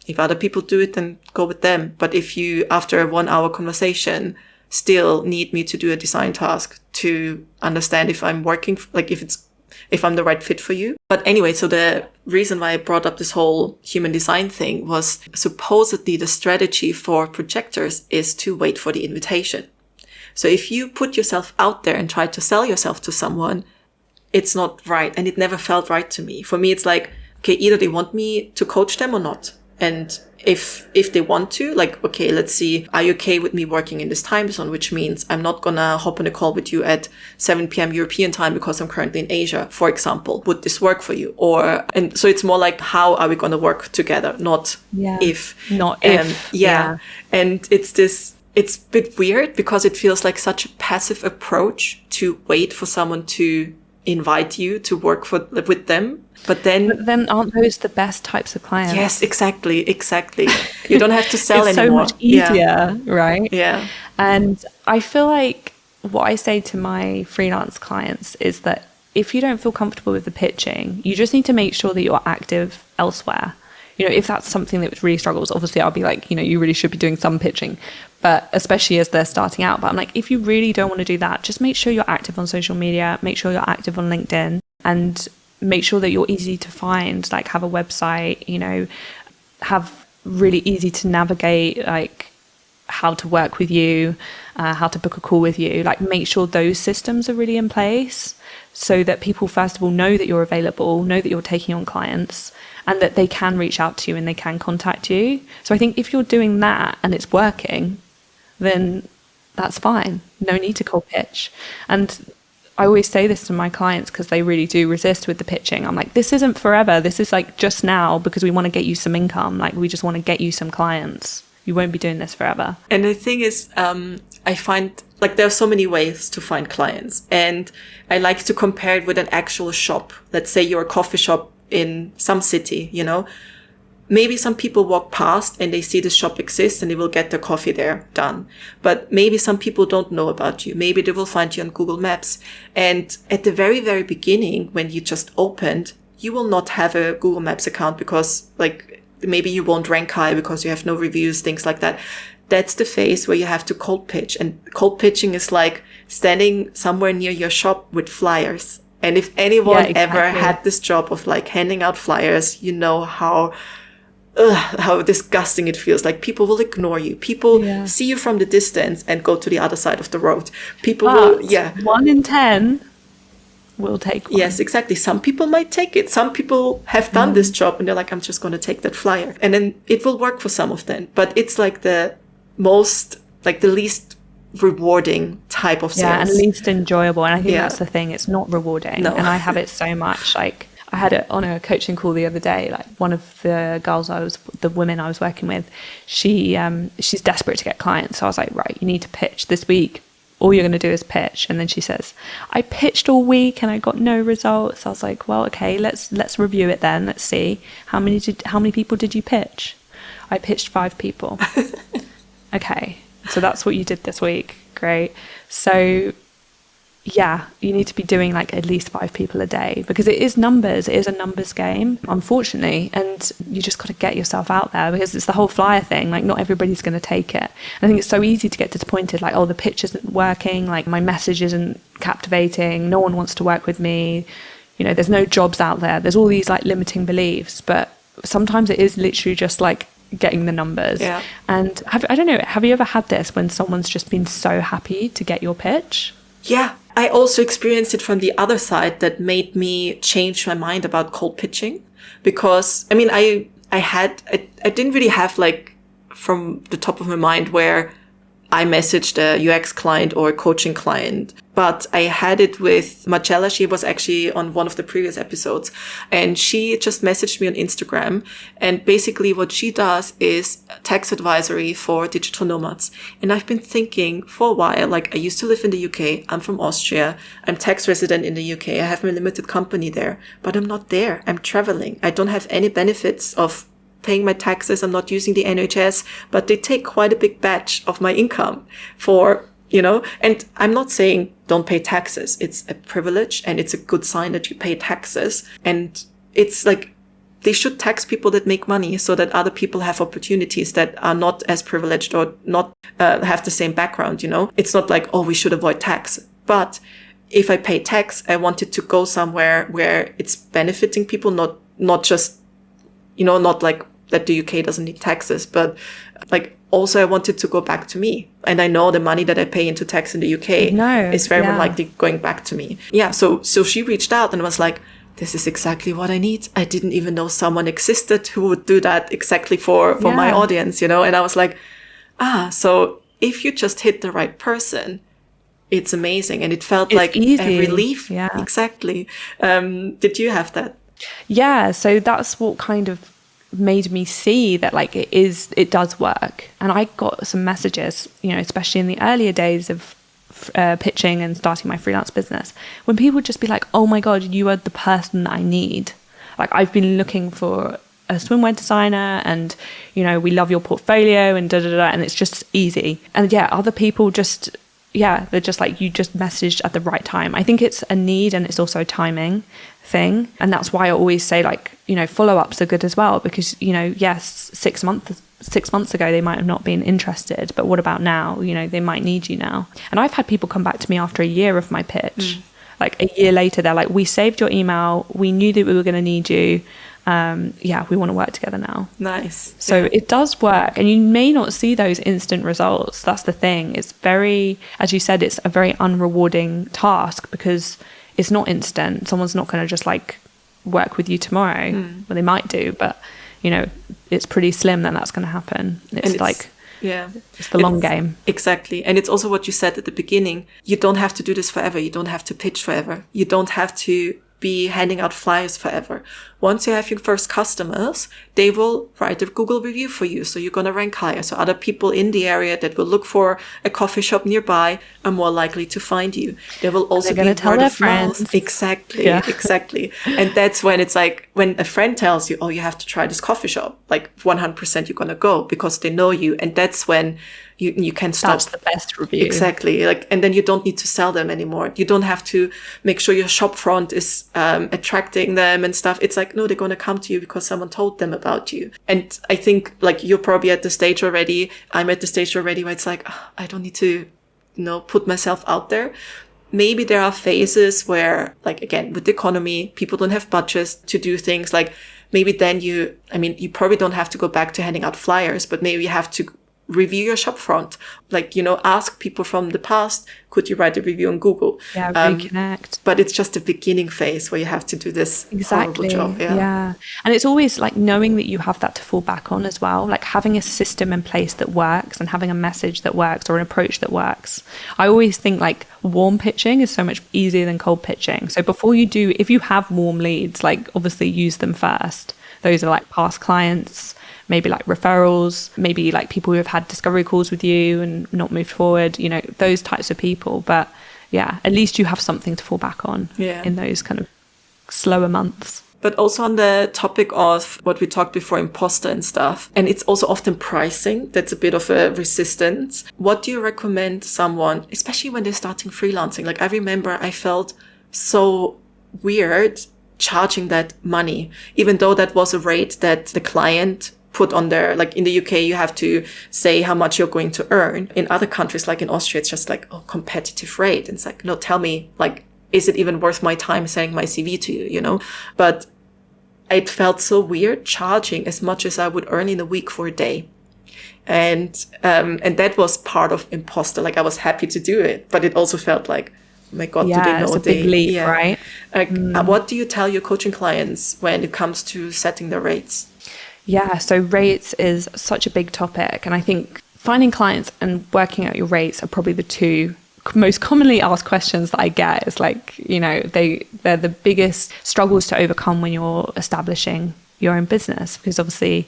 if other people do it, then go with them. But if you, after a 1 hour conversation, still need me to do a design task to understand if I'm working, like if I'm the right fit for you. But anyway, so the reason why I brought up this whole human design thing was supposedly the strategy for projectors is to wait for the invitation. So if you put yourself out there and try to sell yourself to someone, it's not right. And it never felt right to me. For me, it's like, okay, either they want me to coach them or not. And if they want to, like, okay, let's see, are you okay with me working in this time zone? Which means I'm not gonna hop on a call with you at 7 p.m. European time because I'm currently in Asia, for example. Would this work for you? And so it's more like, how are we gonna work together? Not if. Not if. Yeah. And it's a bit weird because it feels like such a passive approach to wait for someone to invite you to work with them. But then aren't those the best types of clients? Yes, exactly. You don't have to sell it's anymore. So much easier, right? Yeah. And I feel like what I say to my freelance clients is that if you don't feel comfortable with the pitching, you just need to make sure that you're active elsewhere. You know, if that's something that really struggles, obviously I'll be like, you know, you really should be doing some pitching, but especially as they're starting out. But I'm like, if you really don't want to do that, just make sure you're active on social media, make sure you're active on LinkedIn, and make sure that you're easy to find, like have a website, you know, have really easy to navigate, like how to work with you, how to book a call with you, like make sure those systems are really in place so that people, first of all, know that you're available, know that you're taking on clients, and that they can reach out to you and they can contact you. So I think if you're doing that and it's working, then that's fine. No need to cold pitch. And I always say this to my clients because they really do resist with the pitching. I'm like, this isn't forever. This is like just now because we want to get you some income. Like we just want to get you some clients. You won't be doing this forever. And the thing is, I find like there are so many ways to find clients, and I like to compare it with an actual shop. Let's say you're a coffee shop in some city, you know, maybe some people walk past and they see the shop exists and they will get their coffee there done. But maybe some people don't know about you. Maybe they will find you on Google Maps. And at the very, very beginning, when you just opened, you will not have a Google Maps account because like maybe you won't rank high because you have no reviews, things like that. That's the phase where you have to cold pitch. And cold pitching is like standing somewhere near your shop with flyers. And if anyone ever had this job of like handing out flyers, you know how how disgusting it feels. Like people will ignore you. People see you from the distance and go to the other side of the road. People will, 1 in 10 will take one. Yes, exactly. Some people might take it. Some people have done this job and they're like, I'm just going to take that flyer. And then it will work for some of them. But it's like the least rewarding type of sales. Yeah, and least enjoyable. And I think that's the thing. It's not rewarding. No. And I have it so much. Like, I had it on a coaching call the other day. Like, one of the women I was working with, she's desperate to get clients. So I was like, right, you need to pitch this week. All you're going to do is pitch. And then she says, I pitched all week and I got no results. I was like, well, okay, let's review it then. Let's see. How many people did you pitch? I pitched 5 people. Okay. So that's what you did this week. Great. So yeah, you need to be doing like at least 5 people a day, because it is numbers. It is a numbers game, unfortunately. And you just got to get yourself out there, because it's the whole flyer thing. Like, not everybody's going to take it. I think it's so easy to get disappointed. Like, oh, the pitch isn't working. Like, my message isn't captivating. No one wants to work with me. You know, there's no jobs out there. There's all these like limiting beliefs. But sometimes it is literally just like getting the numbers. Yeah. And I don't know, have you ever had this when someone's just been so happy to get your pitch? Yeah. I also experienced it from the other side that made me change my mind about cold pitching, because I mean, I didn't really have like from the top of my mind where I messaged a UX client or a coaching client, but I had it with Marcella. She was actually on one of the previous episodes, and she just messaged me on Instagram. And basically what she does is tax advisory for digital nomads. And I've been thinking for a while, like, I used to live in the UK. I'm from Austria. I'm tax resident in the UK. I have my limited company there, but I'm not there. I'm traveling. I don't have any benefits of paying my taxes. I'm not using the NHS, but they take quite a big batch of my income for, and I'm not saying don't pay taxes. It's a privilege and it's a good sign that you pay taxes. And it's like, they should tax people that make money so that other people have opportunities that are not as privileged or not have the same background, It's not like, oh, we should avoid tax. But if I pay tax, I want it to go somewhere where it's benefiting people, not just, not like that the UK doesn't need taxes, but like also I want it to go back to me. And I know the money that I pay into tax in the UK is very likely going back to me. Yeah. So she reached out and was like, this is exactly what I need. I didn't even know someone existed who would do that exactly for my audience, And I was like, so if you just hit the right person, it's amazing. And it felt it's like easy. A relief. Yeah. Exactly. Did you have that? Yeah. So that's what kind of made me see that like it does work. And I got some messages, especially in the earlier days of pitching and starting my freelance business, when people would just be like, oh my God, you are the person that I need. Like, I've been looking for a swimwear designer and, we love your portfolio and and it's just easy. And other people just, they're just like, you just messaged at the right time. I think it's a need and it's also a timing thing. And that's why I always say, like, follow-ups are good as well, because, yes, 6 months ago, they might have not been interested, but what about now? They might need you now. And I've had people come back to me after a year of my pitch. Like a year later, they're like, we saved your email. We knew that we were going to need you. We want to work together now. Nice. So it does work, and you may not see those instant results. That's the thing. It's very, as you said, it's a very unrewarding task, because it's not instant. Someone's not going to just like work with you tomorrow. Well, they might do, but it's pretty slim that that's going to happen. It's like, it's the long game. Exactly. And it's also what you said at the beginning. You don't have to do this forever. You don't have to pitch forever. You don't have to be handing out flyers forever. Once you have your first customers, they will write a Google review for you. So you're going to rank higher. So other people in the area that will look for a coffee shop nearby are more likely to find you. They will also be tell their friends. Exactly. Yeah. Exactly. And that's when it's like, when a friend tells you, oh, you have to try this coffee shop, like 100% you're going to go, because they know you. And that's when you can stop. That's the best review. Exactly. Like, and then you don't need to sell them anymore. You don't have to make sure your shop front is attracting them and stuff. It's like, no, they're going to come to you because someone told them about you. And I think like you're probably at the stage already. I'm at the stage already where it's like, I don't need to, put myself out there. Maybe there are phases where, like, again, with the economy, people don't have budgets to do things like maybe then you probably don't have to go back to handing out flyers, but maybe you have to review your shop front. Like, ask people from the past, could you write a review on Google? Yeah, reconnect. But it's just the beginning phase where you have to do this horrible job. Yeah. And it's always like knowing that you have that to fall back on as well, like having a system in place that works and having a message that works or an approach that works. I always think like warm pitching is so much easier than cold pitching. So before you do, if you have warm leads, like obviously use them first. Those are like past clients, maybe like referrals, maybe like people who have had discovery calls with you and not moved forward, those types of people. But yeah, at least you have something to fall back on in those kind of slower months. But also on the topic of what we talked before, imposter and stuff, and it's also often pricing, that's a bit of a resistance. What do you recommend someone, especially when they're starting freelancing? Like I remember I felt so weird charging that money, even though that was a rate that the client put on there. Like in the UK, you have to say how much you're going to earn. In other countries, like in Austria, it's just like, competitive rate. And it's like, no, tell me, like, is it even worth my time sending my CV to you, But it felt so weird charging as much as I would earn in a week for a day. And that was part of imposter. Like I was happy to do it, but it also felt like, oh my God, do they know it's a big leap, right? Like, what do you tell your coaching clients when it comes to setting their rates? Yeah, so rates is such a big topic. And I think finding clients and working out your rates are probably the two most commonly asked questions that I get. Is like, they're the biggest struggles to overcome when you're establishing your own business, because obviously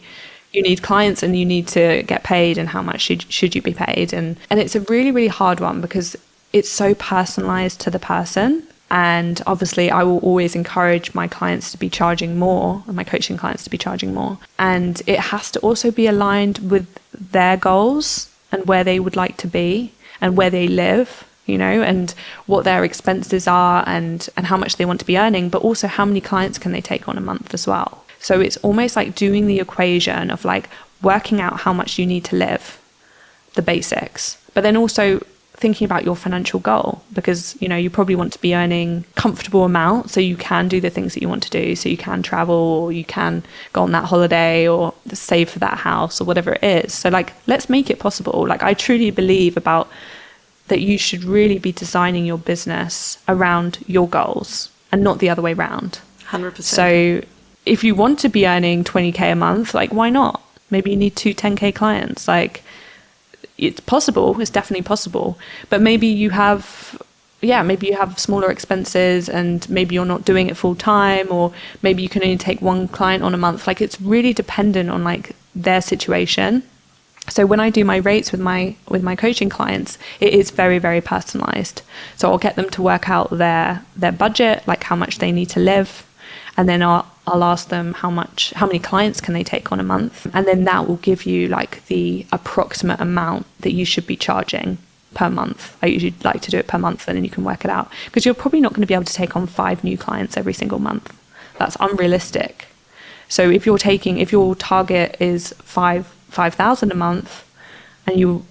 you need clients and you need to get paid, and how much should you be paid? And it's a really, really hard one because it's so personalized to the person. And obviously I will always encourage my clients to be charging more, and my coaching clients to be charging more. And it has to also be aligned with their goals and where they would like to be and where they live, and what their expenses are and how much they want to be earning, but also how many clients can they take on a month as well. So it's almost like doing the equation of like working out how much you need to live, the basics, but then also thinking about your financial goal, because you probably want to be earning comfortable amount so you can do the things that you want to do, so you can travel, or you can go on that holiday, or save for that house, or whatever it is. So like, let's make it possible. Like I truly believe about that you should really be designing your business around your goals and not the other way around. 100%. So if you want to be earning 20k a month, like why not? Maybe you need 2 10k clients. Like it's possible, it's definitely possible, but maybe you have smaller expenses, and maybe you're not doing it full time, or maybe you can only take 1 client on a month. Like it's really dependent on like their situation. So when I do my rates with my coaching clients, it is very, very personalized. So I'll get them to work out their budget, like how much they need to live, and then I'll ask them how many clients can they take on a month, and then that will give you like the approximate amount that you should be charging per month. I usually like to do it per month, and then you can work it out, because you're probably not going to be able to take on 5 new clients every single month. That's unrealistic. So if your target is 5,000 a month, and you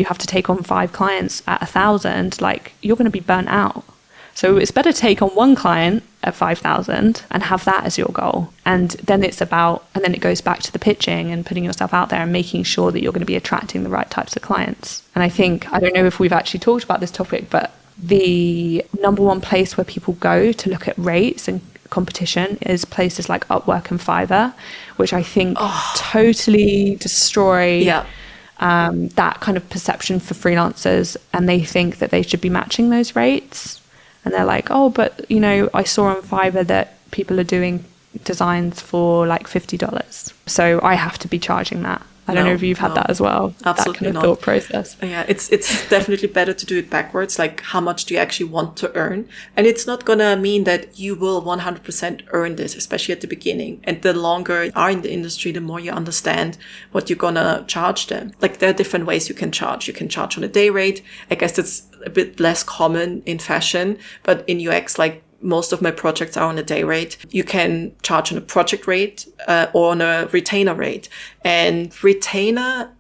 have to take on 5 clients at 1,000, like you're going to be burnt out. So it's better to take on 1 client at 5,000 and have that as your goal. And then it goes back to the pitching and putting yourself out there and making sure that you're going to be attracting the right types of clients. And I don't know if we've actually talked about this topic, but the number one place where people go to look at rates and competition is places like Upwork and Fiverr, which I think totally destroy that kind of perception for freelancers. And they think that they should be matching those rates. And they're like, but I saw on Fiverr that people are doing designs for like $50, so I have to be charging that. I don't know if you've had that as well. Absolutely that kind of thought process. Yeah, it's definitely better to do it backwards. Like, how much do you actually want to earn? And it's not gonna mean that you will 100% earn this, especially at the beginning. And the longer you are in the industry, the more you understand what you're gonna charge them. Like, there are different ways you can charge. You can charge on a day rate. I guess it's a bit less common in fashion, but in UX, like, most of my projects are on a day rate. You can charge on a project rate or on a retainer rate. And retainer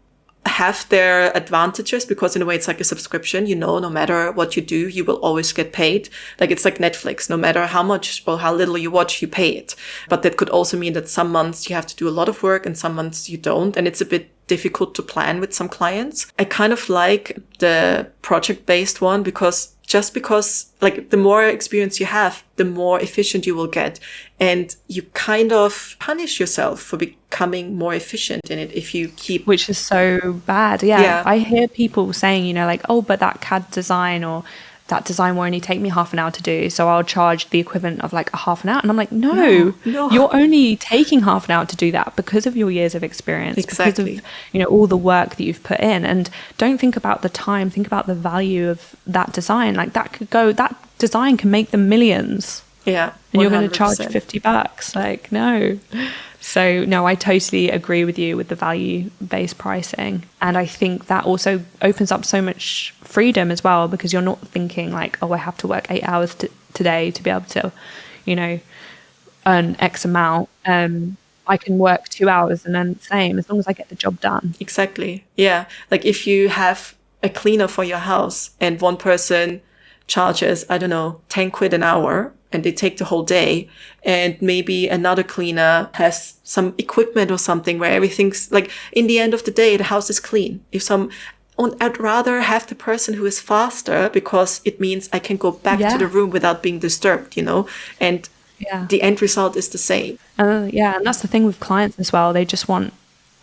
have their advantages, because in a way it's like a subscription, no matter what you do, you will always get paid. Like it's like Netflix, no matter how much or how little you watch, you pay it. But that could also mean that some months you have to do a lot of work and some months you don't. And it's a bit difficult to plan with some clients. I kind of like the project-based one because like the more experience you have, the more efficient you will get. And you kind of punish yourself for becoming more efficient in it if you keep... Which is so bad. Yeah. I hear people saying, like, oh, but that CAD design or that design will only take me half an hour to do, so I'll charge the equivalent of like a half an hour. And I'm like, no. You're only taking half an hour to do that because of your years of experience, exactly. Because of all the work that you've put in. And don't think about the time, think about the value of that design. Like that design can make them millions. Yeah. 100%. And you're going to charge $50. Like, no. So no, I totally agree with you with the value-based pricing. And I think that also opens up so much freedom as well, because you're not thinking like, oh, I have to work 8 hours today to be able to, earn X amount. I can work 2 hours and then the same, as long as I get the job done. Exactly. Yeah. Like if you have a cleaner for your house and one person charges, I don't know, 10 quid an hour, and they take the whole day, and maybe another cleaner has some equipment or something where everything's like, in the end of the day, the house is clean. I'd rather have the person who is faster, because it means I can go back to the room without being disturbed, and the end result is the same. And that's the thing with clients as well. They just want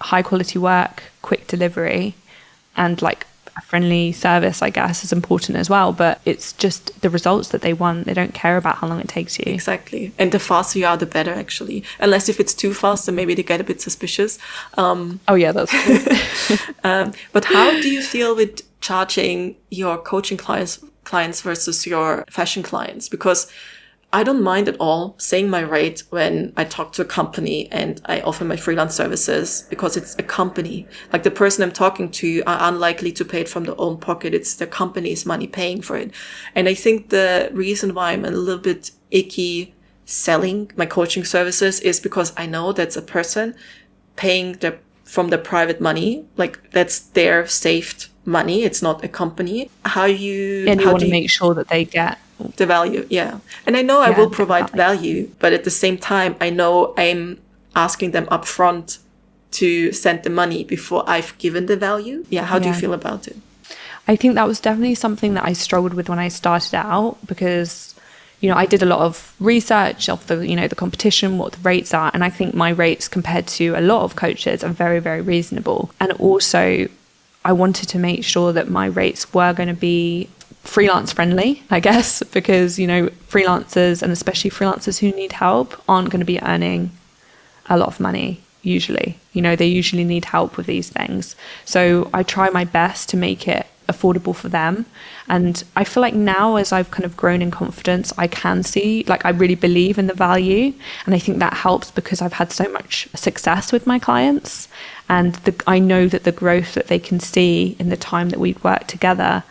high quality work, quick delivery, and like a friendly service, I guess, is important as well. But it's just the results that they want. They don't care about how long it takes you. Exactly. And the faster you are, the better, actually. Unless if it's too fast, then maybe they get a bit suspicious. That's true. But how do you feel with charging your coaching clients versus your fashion clients? Because I don't mind at all saying my rate when I talk to a company and I offer my freelance services, because it's a company. Like the person I'm talking to are unlikely to pay it from their own pocket. It's the company's money paying for it. And I think the reason why I'm a little bit icky selling my coaching services is because I know that's a person paying from their private money. Like that's their saved money. It's not a company. And you want to make sure that they get the value. Yeah. And I know I will provide value, but at the same time, I know I'm asking them upfront to send the money before I've given the value. Yeah. How do you feel about it? I think that was definitely something that I struggled with when I started out, because, I did a lot of research of the, the competition, what the rates are. And I think my rates compared to a lot of coaches are very, very reasonable. And also I wanted to make sure that my rates were going to be freelance friendly, I guess, because, freelancers, and especially freelancers who need help, aren't going to be earning a lot of money usually. They usually need help with these things. So I try my best to make it affordable for them. And I feel like now, as I've kind of grown in confidence, I can see, like, I really believe in the value. And I think that helps because I've had so much success with my clients. And I know that the growth that they can see in the time that we've worked together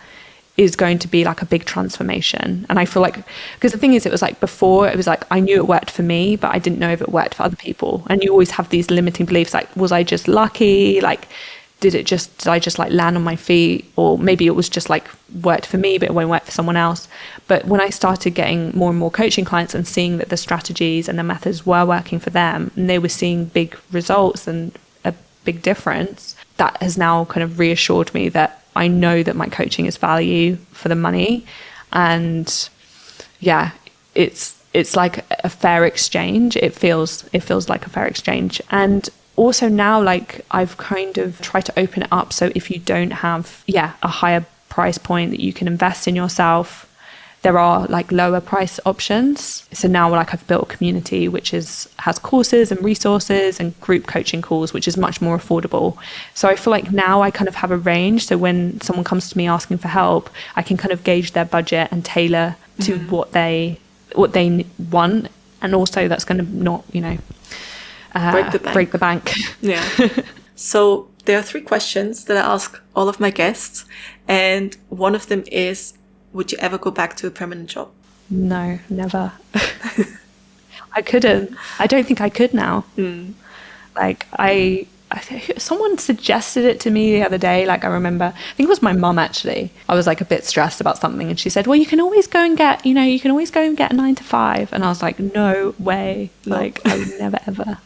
is going to be like a big transformation. And I feel like, because the thing is, it was like before, it was like I knew it worked for me, but I didn't know if it worked for other people. And you always have these limiting beliefs, like, was I just lucky? Like, did I just like land on my feet? Or maybe it was just like worked for me, but it won't work for someone else. But when I started getting more and more coaching clients and seeing that the strategies and the methods were working for them, and they were seeing big results and a big difference, that has now kind of reassured me that I know that my coaching is value for the money. And it's like a fair exchange. It feels like a fair exchange. And also now, like, I've kind of tried to open it up. So if you don't have, a higher price point that you can invest in yourself, there are like lower price options. So now, like, I've built a community which has courses and resources and group coaching calls, which is much more affordable. So I feel like now I kind of have a range. So when someone comes to me asking for help, I can kind of gauge their budget and tailor to what they want. And also that's going to not, break the bank. Yeah. So there are 3 questions that I ask all of my guests. And one of them is, would you ever go back to a permanent job? No, never. I couldn't. I don't think I could now. Like, I think someone suggested it to me the other day. Like I remember, I think it was my mum actually. I was like a bit stressed about something and she said, well, you can always go and get, you can always go and get a 9 to 5. And I was like, no way. No. Like I would never, ever.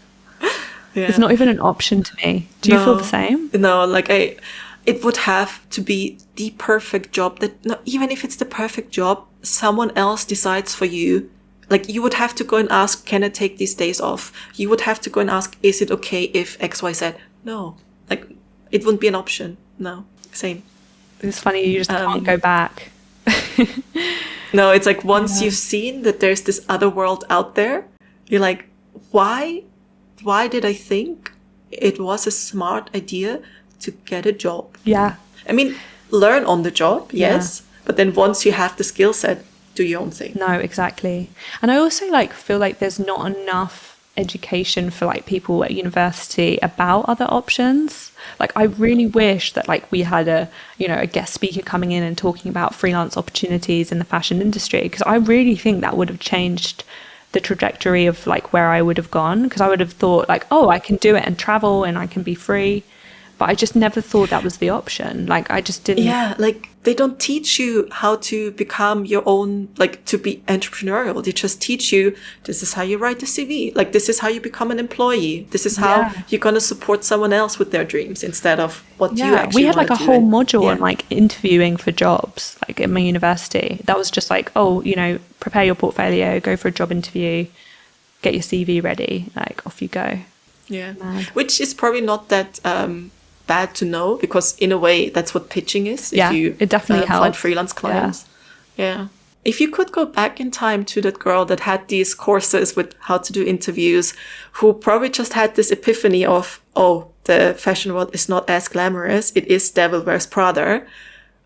Yeah. It's not even an option to me. Do you feel the same? No, like it would have to be the perfect job that, no, even if it's the perfect job, someone else decides for you. Like you would have to go and ask, can I take these days off? You would have to go and ask, is it okay if X, Y, Z? No, like it wouldn't be an option. No, same. It's funny, you just can't go back. No, it's like once you've seen that there's this other world out there, you're like, why did I think it was a smart idea to get a job? Yeah. I mean, learn on the job, yes. Yeah. But then once you have the skill set, do your own thing. No, exactly. And I also like feel like there's not enough education for like people at university about other options. Like I really wish that like we had a guest speaker coming in and talking about freelance opportunities in the fashion industry, because I really think that would have changed the trajectory of like where I would have gone, because I would have thought like, oh, I can do it and travel and I can be free. But I just never thought that was the option. Like I just didn't. Yeah, like they don't teach you how to become your own, like to be entrepreneurial. They just teach you, this is how you write a CV. Like this is how you become an employee. This is how you're going to support someone else with their dreams instead of what you actually we had like a whole module on like interviewing for jobs, like at my university. That was just like, oh, prepare your portfolio, go for a job interview, get your CV ready, like off you go. Yeah. Which is probably not that bad to know, because in a way that's what pitching is. Yeah, if you it definitely helps. Find freelance clients. Yeah. If you could go back in time to that girl that had these courses with how to do interviews, who probably just had this epiphany of, oh, the fashion world is not as glamorous, it is Devil Wears Prada,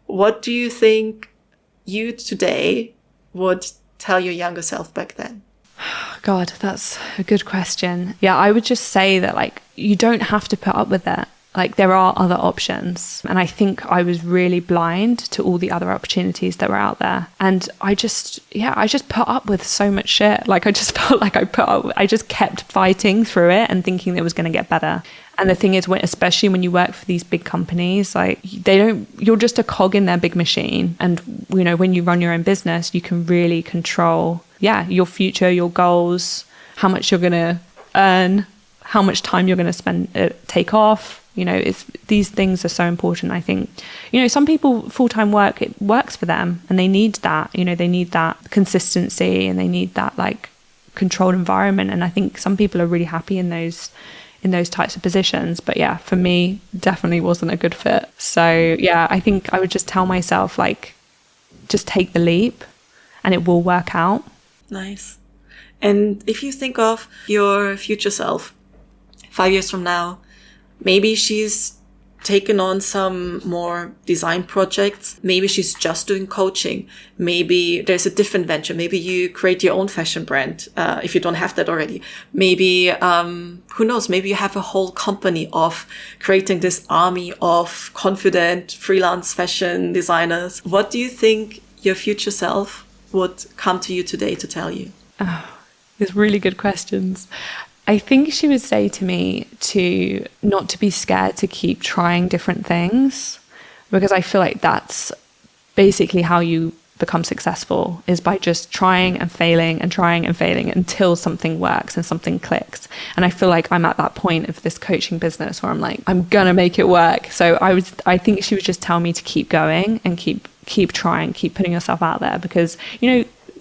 what do you think you today would tell your younger self back then? God, that's a good question. Yeah, I would just say that like you don't have to put up with it. Like there are other options. And I think I was really blind to all the other opportunities that were out there. And I just put up with so much shit. Like I just felt like I just kept fighting through it and thinking it was going to get better. And the thing is, especially when you work for these big companies, like you're just a cog in their big machine. And, when you run your own business, you can really control, your future, your goals, how much you're going to earn, how much time you're going to spend, take off. These things are so important. I think, some people, full-time work, it works for them and they need that, they need that consistency and they need that like controlled environment. And I think some people are really happy in those types of positions. But yeah, for me, definitely wasn't a good fit. So yeah, I think I would just tell myself like, just take the leap and it will work out. Nice. And if you think of your future self 5 years from now, maybe she's taken on some more design projects. Maybe she's just doing coaching. Maybe there's a different venture. Maybe you create your own fashion brand, if you don't have that already. Maybe, who knows, maybe you have a whole company of creating this army of confident freelance fashion designers. What do you think your future self would come to you today to tell you? Oh, these really good questions. I think she would say to me to not to be scared to keep trying different things, because I feel like that's basically how you become successful, is by just trying and failing until something works and something clicks. And I feel like I'm at that point of this coaching business where I'm like, I'm gonna make it work. So I think she would just tell me to keep going and keep trying, keep putting yourself out there, because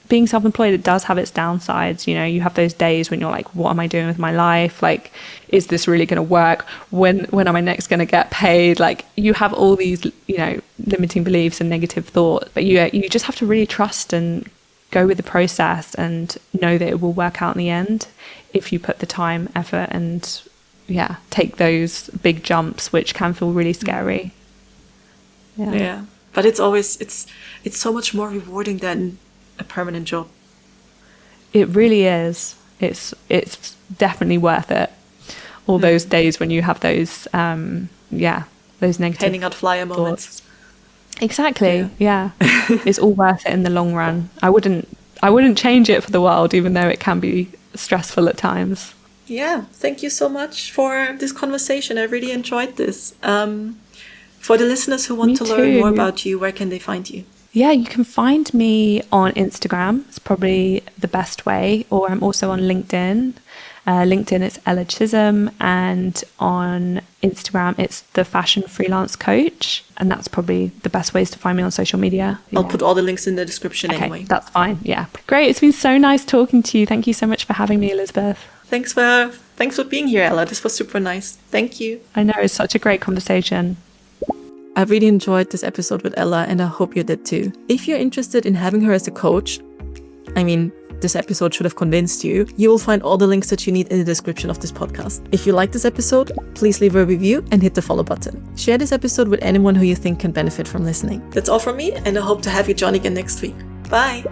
being self-employed, it does have its downsides. You have those days when you're like, what am I doing with my life? Like, is this really going to work? When am I next going to get paid? Like, you have all these, limiting beliefs and negative thoughts, but you just have to really trust and go with the process and know that it will work out in the end if you put the time, effort, and take those big jumps, which can feel really scary. Yeah. But it's always, it's so much more rewarding than a permanent job. It really is. It's definitely worth it. All those days when you have those those negative handing out flyer thoughts. Moments. Exactly. Yeah. It's all worth it in the long run. I wouldn't change it for the world, even though it can be stressful at times. Yeah, thank you so much for this conversation. I really enjoyed this. For the listeners who want Me to learn more too. about you, where can they find you? Yeah, you can find me on Instagram. It's probably the best way. Or I'm also on LinkedIn. LinkedIn, it's Ella Chisholm. And on Instagram, it's the Fashion Freelance Coach. And that's probably the best ways to find me on social media. I'll put all the links in the description anyway. That's fine. Yeah. Great. It's been so nice talking to you. Thank you so much for having me, Elisabeth. Thanks for being here, Ella. This was super nice. Thank you. I know, it's such a great conversation. I really enjoyed this episode with Ella, and I hope you did too. If you're interested in having her as a coach, I mean, this episode should have convinced you. You will find all the links that you need in the description of this podcast. If you like this episode, please leave a review and hit the follow button. Share this episode with anyone who you think can benefit from listening. That's all from me, and I hope to have you join again next week. Bye!